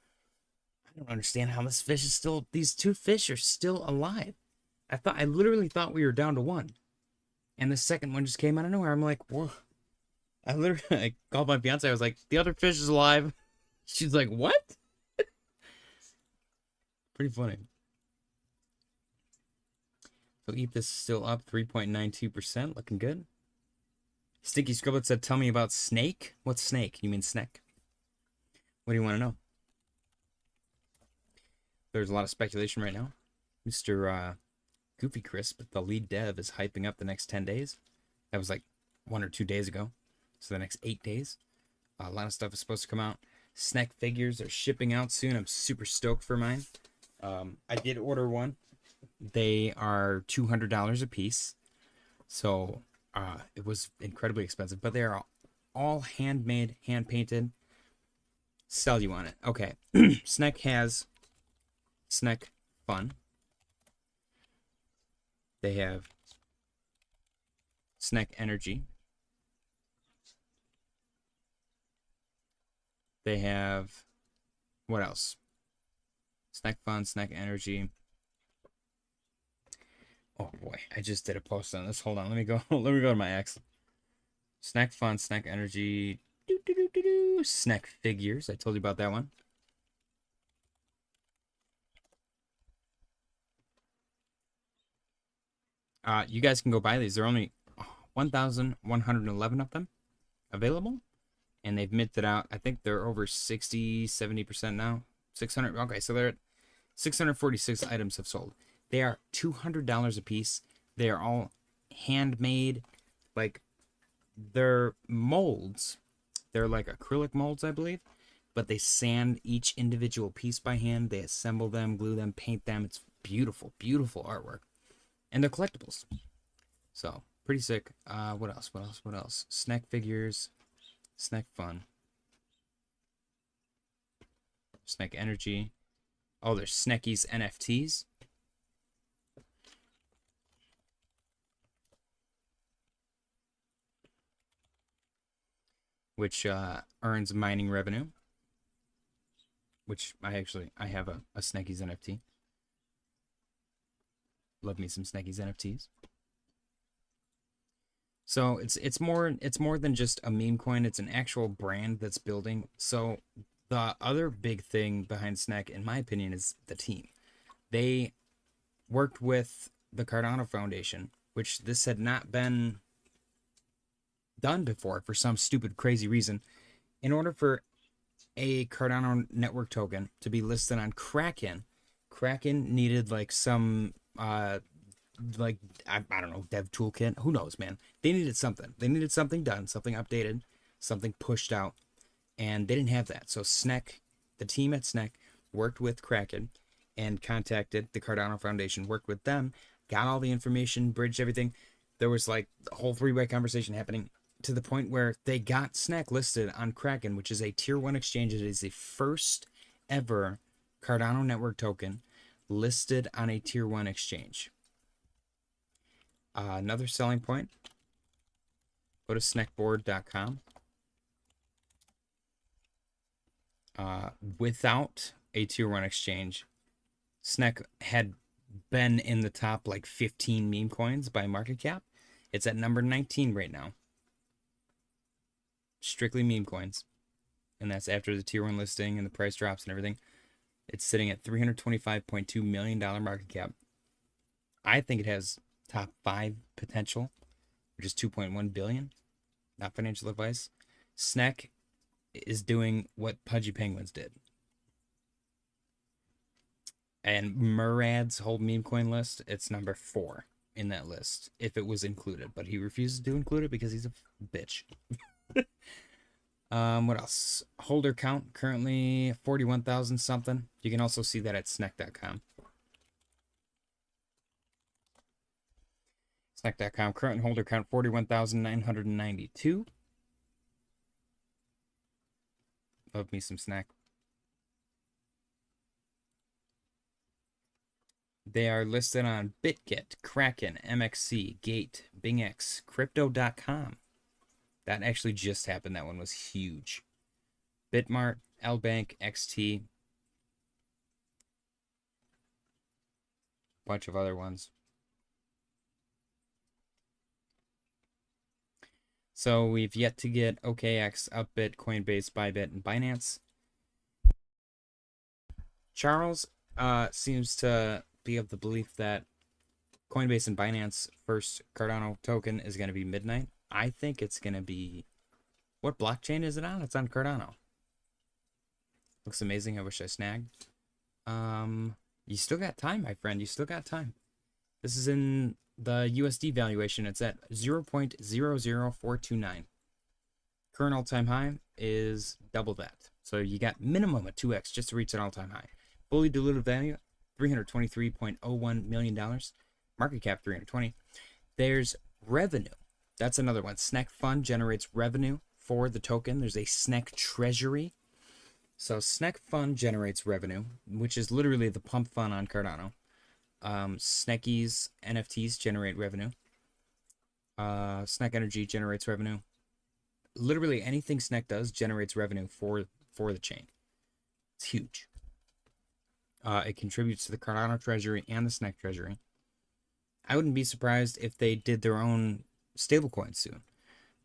I don't understand how this fish is still, these 2 fish are still alive. I literally thought we were down to 1. And the second one just came out of nowhere. I'm like, whoa. I called my fiance. I was like, the other fish is alive. She's like, what? Pretty funny. So ETH is still up 3.92%. Looking good. Stinky Scribblet said, tell me about SNEK. What's SNEK? You mean SNEK? What do you want to know? There's a lot of speculation right now. Mr. Goofy Crisp, the lead dev, is hyping up the next 10 days. That was like 1 or 2 days ago. So the next 8 days. A lot of stuff is supposed to come out. SNEK figures are shipping out soon. I'm super stoked for mine. I did order one. They are $200 a piece. So it was incredibly expensive. But they are all handmade, hand-painted. Sell you on it. Okay. SNEK has SNEK Fun. They have SNEK Energy. They have, what else? SNEK Fun, SNEK Energy. Oh boy, I just did a post on this. Hold on, let me go to my X. SNEK Fun, SNEK Energy, SNEK Figures. I told you about that one. You guys can go buy these. There are only 1,111 of them available. And they've minted out, I think they're over 60, 70% now. 600, okay, so they're at 646 items have sold. They are $200 a piece. They are all handmade. Like, they're molds. They're like acrylic molds, I believe. But they sand each individual piece by hand. They assemble them, glue them, paint them. It's beautiful, beautiful artwork. And they're collectibles. So, pretty sick. What else? SNEK figures. SNEK Fun. SNEK Energy. Oh, there's Snekies NFTs. Which earns mining revenue. Which I have a Snekies NFT. Love me some Snekies NFTs. So it's more than just a meme coin. It's an actual brand that's building. So the other big thing behind SNEK, in my opinion, is the team. They worked with the Cardano Foundation, which this had not been done before for some stupid, crazy reason. In order for a Cardano network token to be listed on Kraken needed like some like I don't know, dev toolkit, who knows, man. They needed something done, something updated, something pushed out, and they didn't have that. So SNEK, the team at SNEK, worked with Kraken and contacted the Cardano Foundation, worked with them, got all the information, bridged everything. There was like a whole 3-way conversation happening to the point where they got SNEK listed on Kraken, which is a tier 1 exchange. It is the first ever Cardano network token listed on a tier 1 exchange. Another selling point, go to snekboard.com. Without a tier 1 exchange, SNEK had been in the top like 15 meme coins by market cap. It's at number 19 right now. Strictly meme coins. And that's after the tier 1 listing and the price drops and everything. It's sitting at $325.2 million market cap. I think it has top 5 potential, which is 2.1 billion. Not financial advice. SNEK is doing what Pudgy Penguins did. And Murad's whole meme coin list, it's number 4 in that list, if it was included. But he refuses to include it because he's a bitch. What else? Holder count, currently 41,000 something. You can also see that at SNEK.com. SNEK.com, current holder count, 41,992. Love me some SNEK. They are listed on BitGet, Kraken, MXC, Gate, BingX, Crypto.com. That actually just happened. That one was huge. Bitmart, LBank, XT. Bunch of other ones. So we've yet to get OKX, Upbit, Coinbase, Bybit, and Binance. Charles seems to be of the belief that Coinbase and Binance first Cardano token is going to be midnight. I think it's going to be... What blockchain is it on? It's on Cardano. Looks amazing. I wish I snagged. You still got time, my friend. You still got time. This is in the USD valuation. It's at 0.00429. Current all-time high is double that. So you got minimum of 2x just to reach an all-time high. Fully diluted value, $323.01 million. Market cap, 320. There's revenue. That's another one. SNEK Fund generates revenue for the token. There's a SNEK Treasury. So SNEK Fund generates revenue, which is literally the pump fund on Cardano. SNEKies, NFTs generate revenue. SNEK Energy generates revenue. Literally anything SNEK does generates revenue for the chain. It's huge. It contributes to the Cardano Treasury and the SNEK Treasury. I wouldn't be surprised if they did their own stablecoin soon.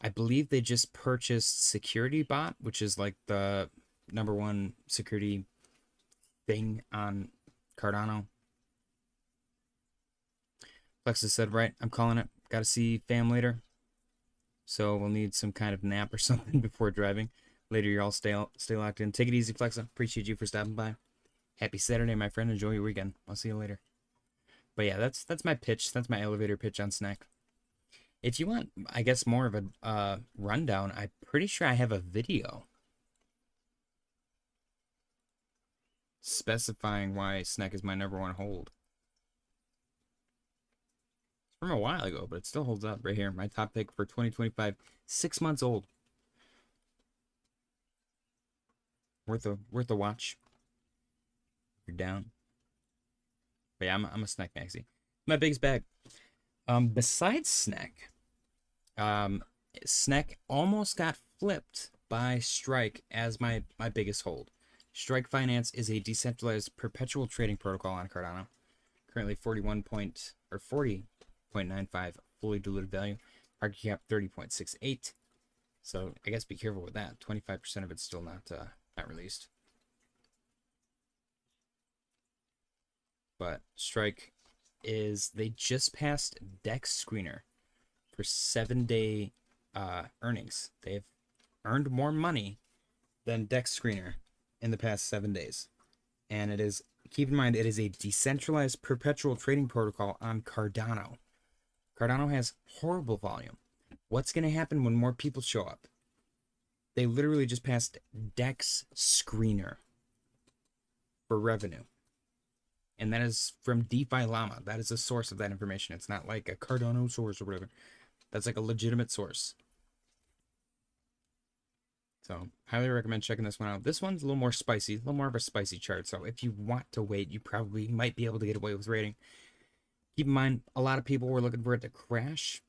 I believe they just purchased Security Bot, which is like the #1 security thing on Cardano. Plexus said, right, I'm calling it. Got to see fam later. So we'll need some kind of nap or something before driving. Later, you all stay locked in. Take it easy, Flexa. Appreciate you for stopping by. Happy Saturday, my friend. Enjoy your weekend. I'll see you later. But yeah, that's my pitch. That's my elevator pitch on SNEK. If you want, I guess, more of a rundown, I'm pretty sure I have a video specifying why SNEK is my #1 hold. It's from a while ago, but it still holds up right here. My top pick for 2025, 6 months old. Worth a watch. You're down. But yeah, I'm a SNEK maxi. My biggest bag. Besides SNEK, SNEK almost got flipped by Strike as my biggest hold. Strike Finance is a decentralized perpetual trading protocol on Cardano. Currently 40.95 fully diluted value. Market cap 30.68. So I guess be careful with that. 25% of it's still not released. But Strike they just passed Dex Screener for 7-day earnings. They've earned more money than Dex Screener in the past 7 days. And it is, keep in mind, it is a decentralized perpetual trading protocol on Cardano. Cardano has horrible volume. What's going to happen when more people show up? They literally just passed Dex Screener for revenue. And that is from DeFi Llama. That is the source of that information. It's not like a Cardano source or whatever. That's like a legitimate source. So, highly recommend checking this one out. This one's a little more spicy, a little more of a spicy chart. So, if you want to wait, you probably might be able to get away with rating. Keep in mind, a lot of people were looking for it to crash.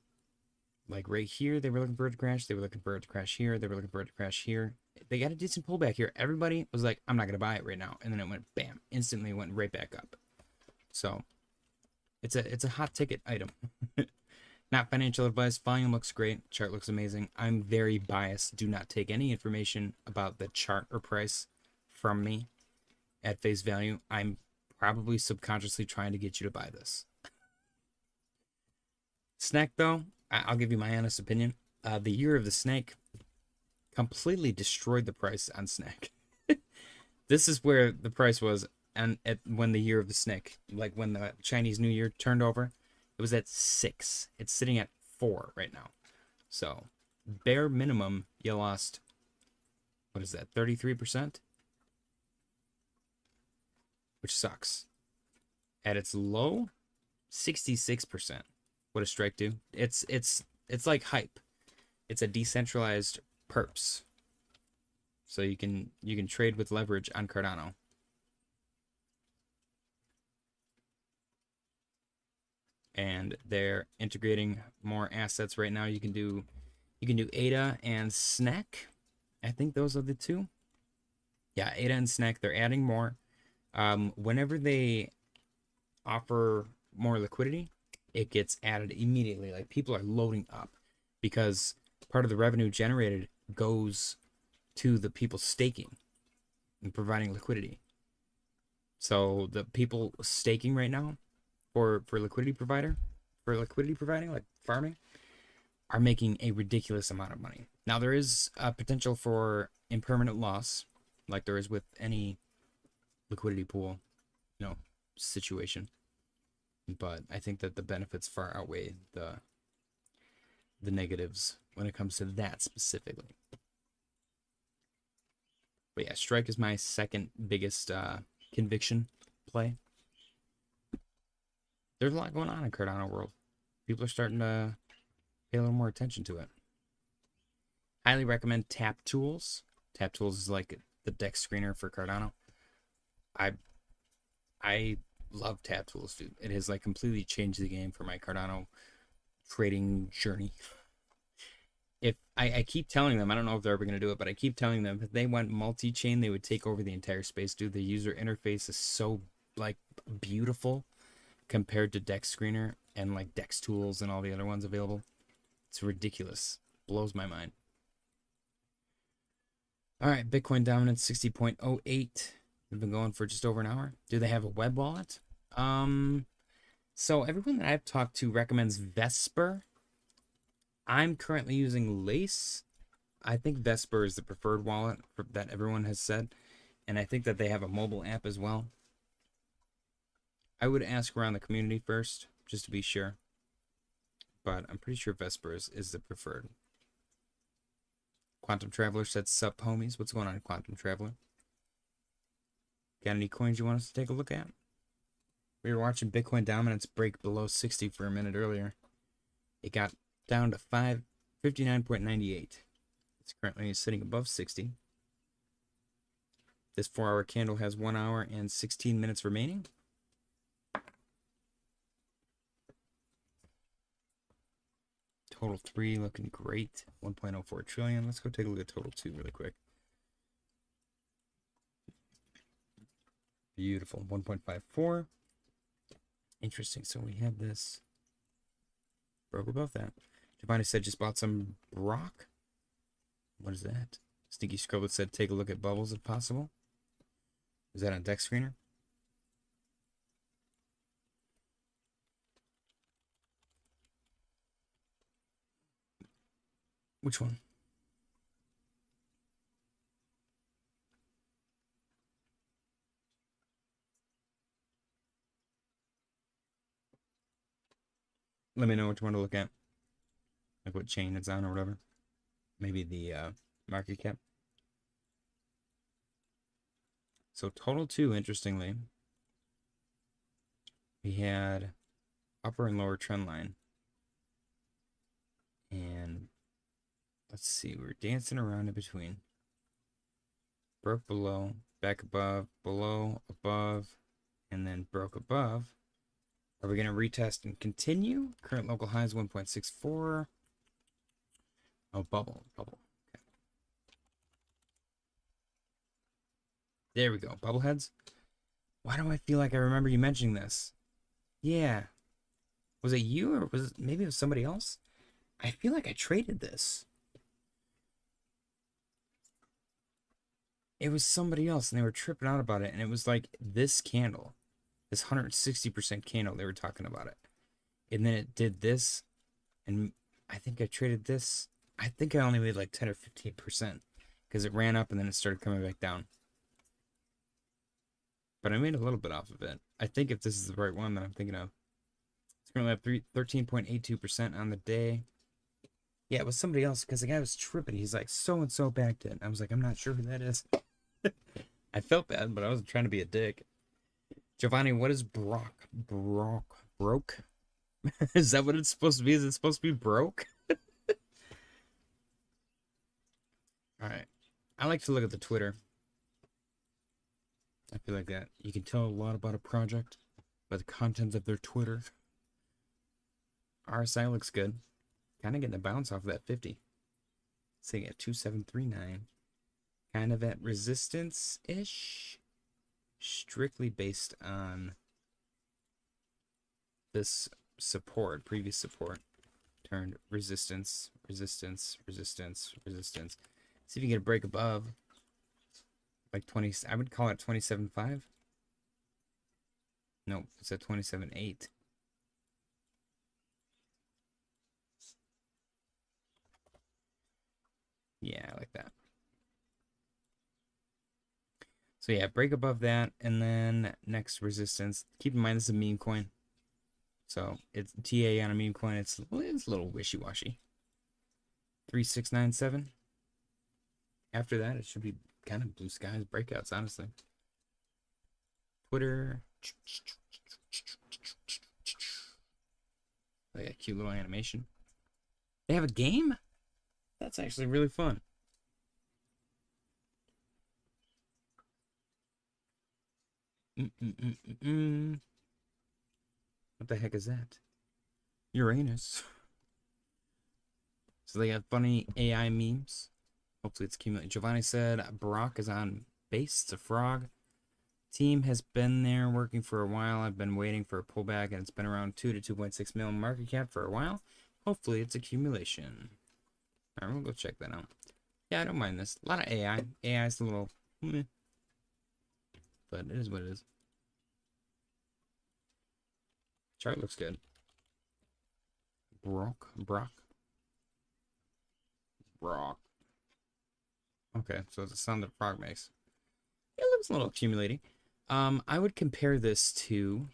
Like right here, they were looking for it to crash. They were looking for it to crash here. They were looking for it to crash here. They got a decent pullback here. Everybody was like, I'm not going to buy it right now. And then it went bam. Instantly went right back up. So, it's a hot ticket item. Not financial advice. Volume looks great. Chart looks amazing. I'm very biased. Do not take any information about the chart or price from me. at face value, I'm probably subconsciously trying to get you to buy this. SNEK, though, I'll give you my honest opinion. The year of the snake completely destroyed the price on SNEK. This is where the price was when the year of the snake, like when the Chinese New Year turned over, it was at 6. It's sitting at 4 right now. So, bare minimum, you lost, what is that, 33%? Which sucks. At its low, 66%. What does Strike do? It's like hype. It's a decentralized perps. So you can trade with leverage on Cardano. And they're integrating more assets right now. You can do ADA and SNEK. I think those are the two. Yeah, ADA and SNEK. They're adding more. Whenever they offer more liquidity, it gets added immediately. Like, people are loading up because part of the revenue generated goes to the people staking and providing liquidity. So the people staking right now for liquidity providing, like farming, are making a ridiculous amount of money. Now, there is a potential for impermanent loss, like there is with any liquidity pool, situation. But I think that the benefits far outweigh the negatives when it comes to that specifically. But yeah, Strike is my second biggest conviction play. There's a lot going on in Cardano world. People are starting to pay a little more attention to it. Highly recommend Tap Tools. Tap Tools is like the DEX screener for Cardano. I love Tap Tools, dude. It has like completely changed the game for my Cardano trading journey. If I keep telling them, I don't know if they're ever going to do it, but I keep telling them if they went multi-chain, they would take over the entire space, dude. The user interface is so like beautiful compared to DEX screener and like DEX tools and all the other ones available. It's ridiculous. Blows my mind. All right, Bitcoin dominance 60.08. We've been going for just over an hour. Do they have a web wallet? So everyone that I've talked to recommends Vesper. I'm currently using Lace. I think Vesper is the preferred wallet that everyone has said. And I think that they have a mobile app as well. I would ask around the community first, just to be sure. But I'm pretty sure Vesper is the preferred. Quantum Traveler said, sup, homies. What's going on, Quantum Traveler? Got any coins you want us to take a look at? We were watching Bitcoin dominance break below 60 for a minute earlier. It got down to 59.98. It's currently sitting above 60. This 4-hour candle has 1 hour and 16 minutes remaining. Total 3 looking great. 1.04 trillion. Let's go take a look at total 2 really quick. Beautiful. 1.54. Interesting. So we have this. Broke above that. Giovanni said just bought some rock. What is that? Stinky Scrublet said take a look at bubbles if possible. Is that on DEX screener? Which one? Let me know which one to look at. Like what chain it's on or whatever. Maybe the market cap. So total 2, interestingly, we had upper and lower trend line. And let's see, we're dancing around in between. Broke below, back above, below, above, and then broke above. Are we going to retest and continue? Current local high is 1.64. Oh, bubble. Okay. There we go. Bubbleheads. Why do I feel like I remember you mentioning this? Yeah. Was it you or maybe it was somebody else? I feel like I traded this. It was somebody else, and they were tripping out about it, and it was like this candle, this 160% candle. They were talking about it, and then it did this, and I think I traded this. I think I only made like 10 or 15% because it ran up and then it started coming back down. But I made a little bit off of it. I think if this is the right one that I'm thinking of. It's currently at 13.82% on the day. Yeah, it was somebody else because the guy was tripping. He's like, so-and-so backed it. I was like, I'm not sure who that is. I felt bad, but I wasn't trying to be a dick. Giovanni, what is broke? Is that what it's supposed to be? Is it supposed to be broke? Alright. I like to look at the Twitter. I feel like that. You can tell a lot about a project by the content of their Twitter. RSI looks good. Kind of getting a bounce off of that 50. Sitting at 2739. Kind of at resistance-ish. Strictly based on this support, previous support. Turned resistance, resistance, resistance, resistance. See if you get a break above. Like 20, I would call it 27.5. No, it's at 27.8. Yeah, I like that. So yeah, break above that, and then next resistance. Keep in mind this is a meme coin. So it's TA on a meme coin. It's a little wishy-washy. 3697. After that, it should be kind of blue skies breakouts, honestly. Twitter. Like a cute little animation. They have a game? That's actually really fun. What the heck is that? Uranus. So they got funny AI memes. Hopefully it's accumulating. Giovanni said Brock is on base. It's a frog. Team has been there working for a while. I've been waiting for a pullback, and it's been around 2 to 2.6 million market cap for a while. Hopefully it's accumulation. All right, we'll go check that out. Yeah, I don't mind this. A lot of AI. AI is a little meh, but it is what it is. Chart looks good. Brock. Okay, so it's a sound that frog makes. It looks a little accumulating. I would compare this to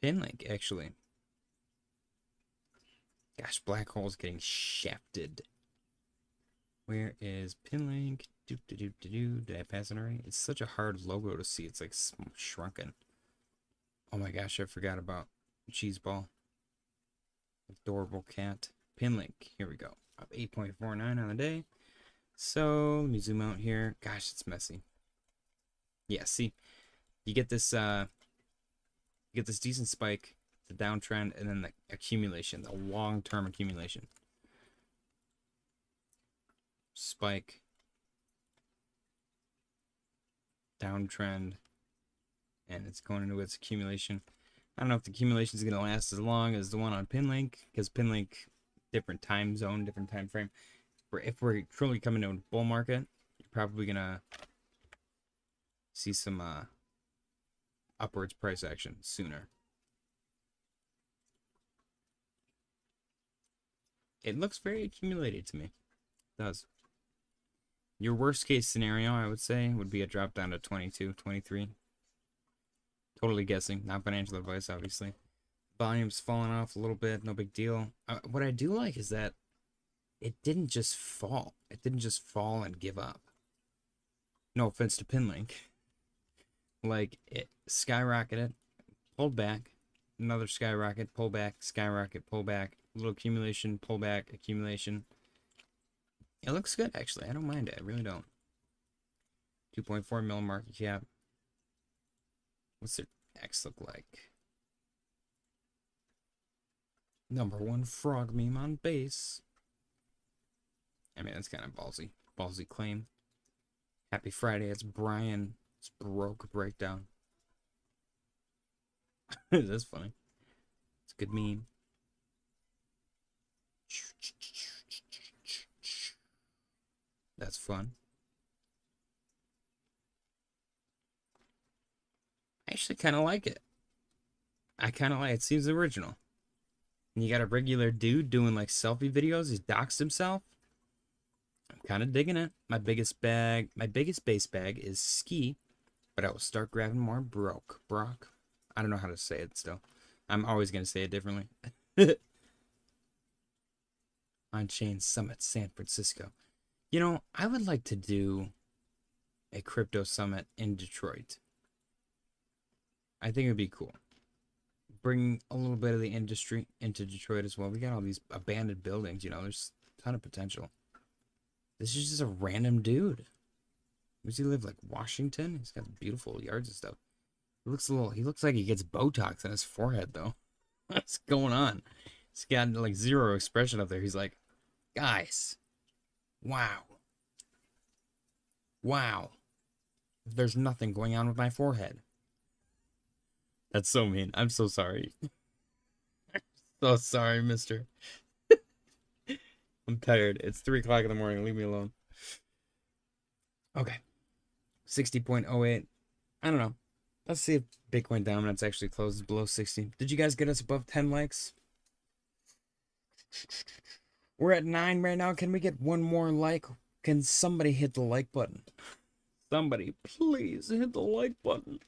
Pinlink, actually. Gosh, Black Hole's getting shafted. Where is Pinlink? Did I pass it already? It's such a hard logo to see. It's like shrunken. Oh my gosh, I forgot about Cheeseball. Adorable cat. Pinlink. Here we go. Up 8.49 on the day. So let me zoom out here. Gosh, it's messy. Yeah, see, you get this decent spike, the downtrend, and then the accumulation, the long-term accumulation. Spike, downtrend, and it's going into its accumulation. I don't know if the accumulation is going to last as long as the one on Pinlink, because Pinlink, different time zone, different time frame. If we're truly coming to a bull market, you're probably going to see some upwards price action sooner. It looks very accumulated to me. It does. Your worst case scenario, I would say, would be a drop down to 22, 23. Totally guessing, not financial advice, obviously. Volume's falling off a little bit, no big deal. What I do like is that it didn't just fall. It didn't just fall and give up. No offense to Pinlink. Like, it skyrocketed, pulled back, another skyrocket, pull back, skyrocket, pull back, little accumulation, pull back, accumulation. It looks good, actually. I don't mind it. I really don't. 2.4 mil market cap. What's their X look like? #1 frog meme on base. I mean, that's kind of ballsy. Ballsy claim. Happy Friday. It's Brian. It's broke breakdown. That's funny. It's a good meme. That's fun. I actually kind of like it. I kind of like it. It seems original. And you got a regular dude doing like selfie videos. He's doxed himself. I'm kind of digging it. My biggest base bag is ski, but I will start grabbing more brock. I don't know how to say it still. I'm always going to say it differently. On-chain Summit, San Francisco. You know, I would like to do a crypto summit in Detroit. I think it would be cool. Bring a little bit of the industry into Detroit as well. We got all these abandoned buildings, you know, there's a ton of potential. This is just a random dude. Where does he live? Like Washington? He's got beautiful yards and stuff. He looks like he gets Botox on his forehead though. What's going on? He's got like zero expression up there. He's like, guys, wow. There's nothing going on with my forehead. That's so mean. I'm so sorry. So sorry, mister. I'm tired. It's 3 o'clock in the morning. Leave me alone. Okay. 60.08. I don't know. Let's see if Bitcoin dominance actually closes below 60. Did you guys get us above 10 likes? We're at 9 right now. Can we get one more like? Can somebody hit the like button? Somebody, please hit the like button.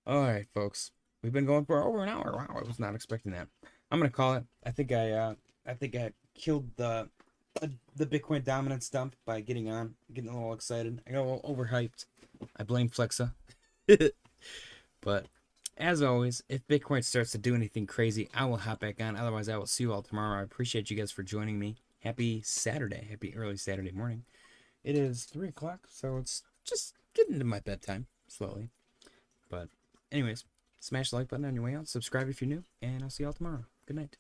All right, folks. We've been going for over an hour. Wow, I was not expecting that. I'm gonna call it. I think I killed the Bitcoin dominance dump by getting a little excited. I got a little overhyped. I blame Flexa. But as always, if Bitcoin starts to do anything crazy, I will hop back on. Otherwise, I will see you all tomorrow. I appreciate you guys for joining me. Happy Saturday. Happy early Saturday morning. It is 3 o'clock, so it's just getting to my bedtime slowly. But anyways, smash the like button on your way out. Subscribe if you're new, and I'll see you all tomorrow. Good night.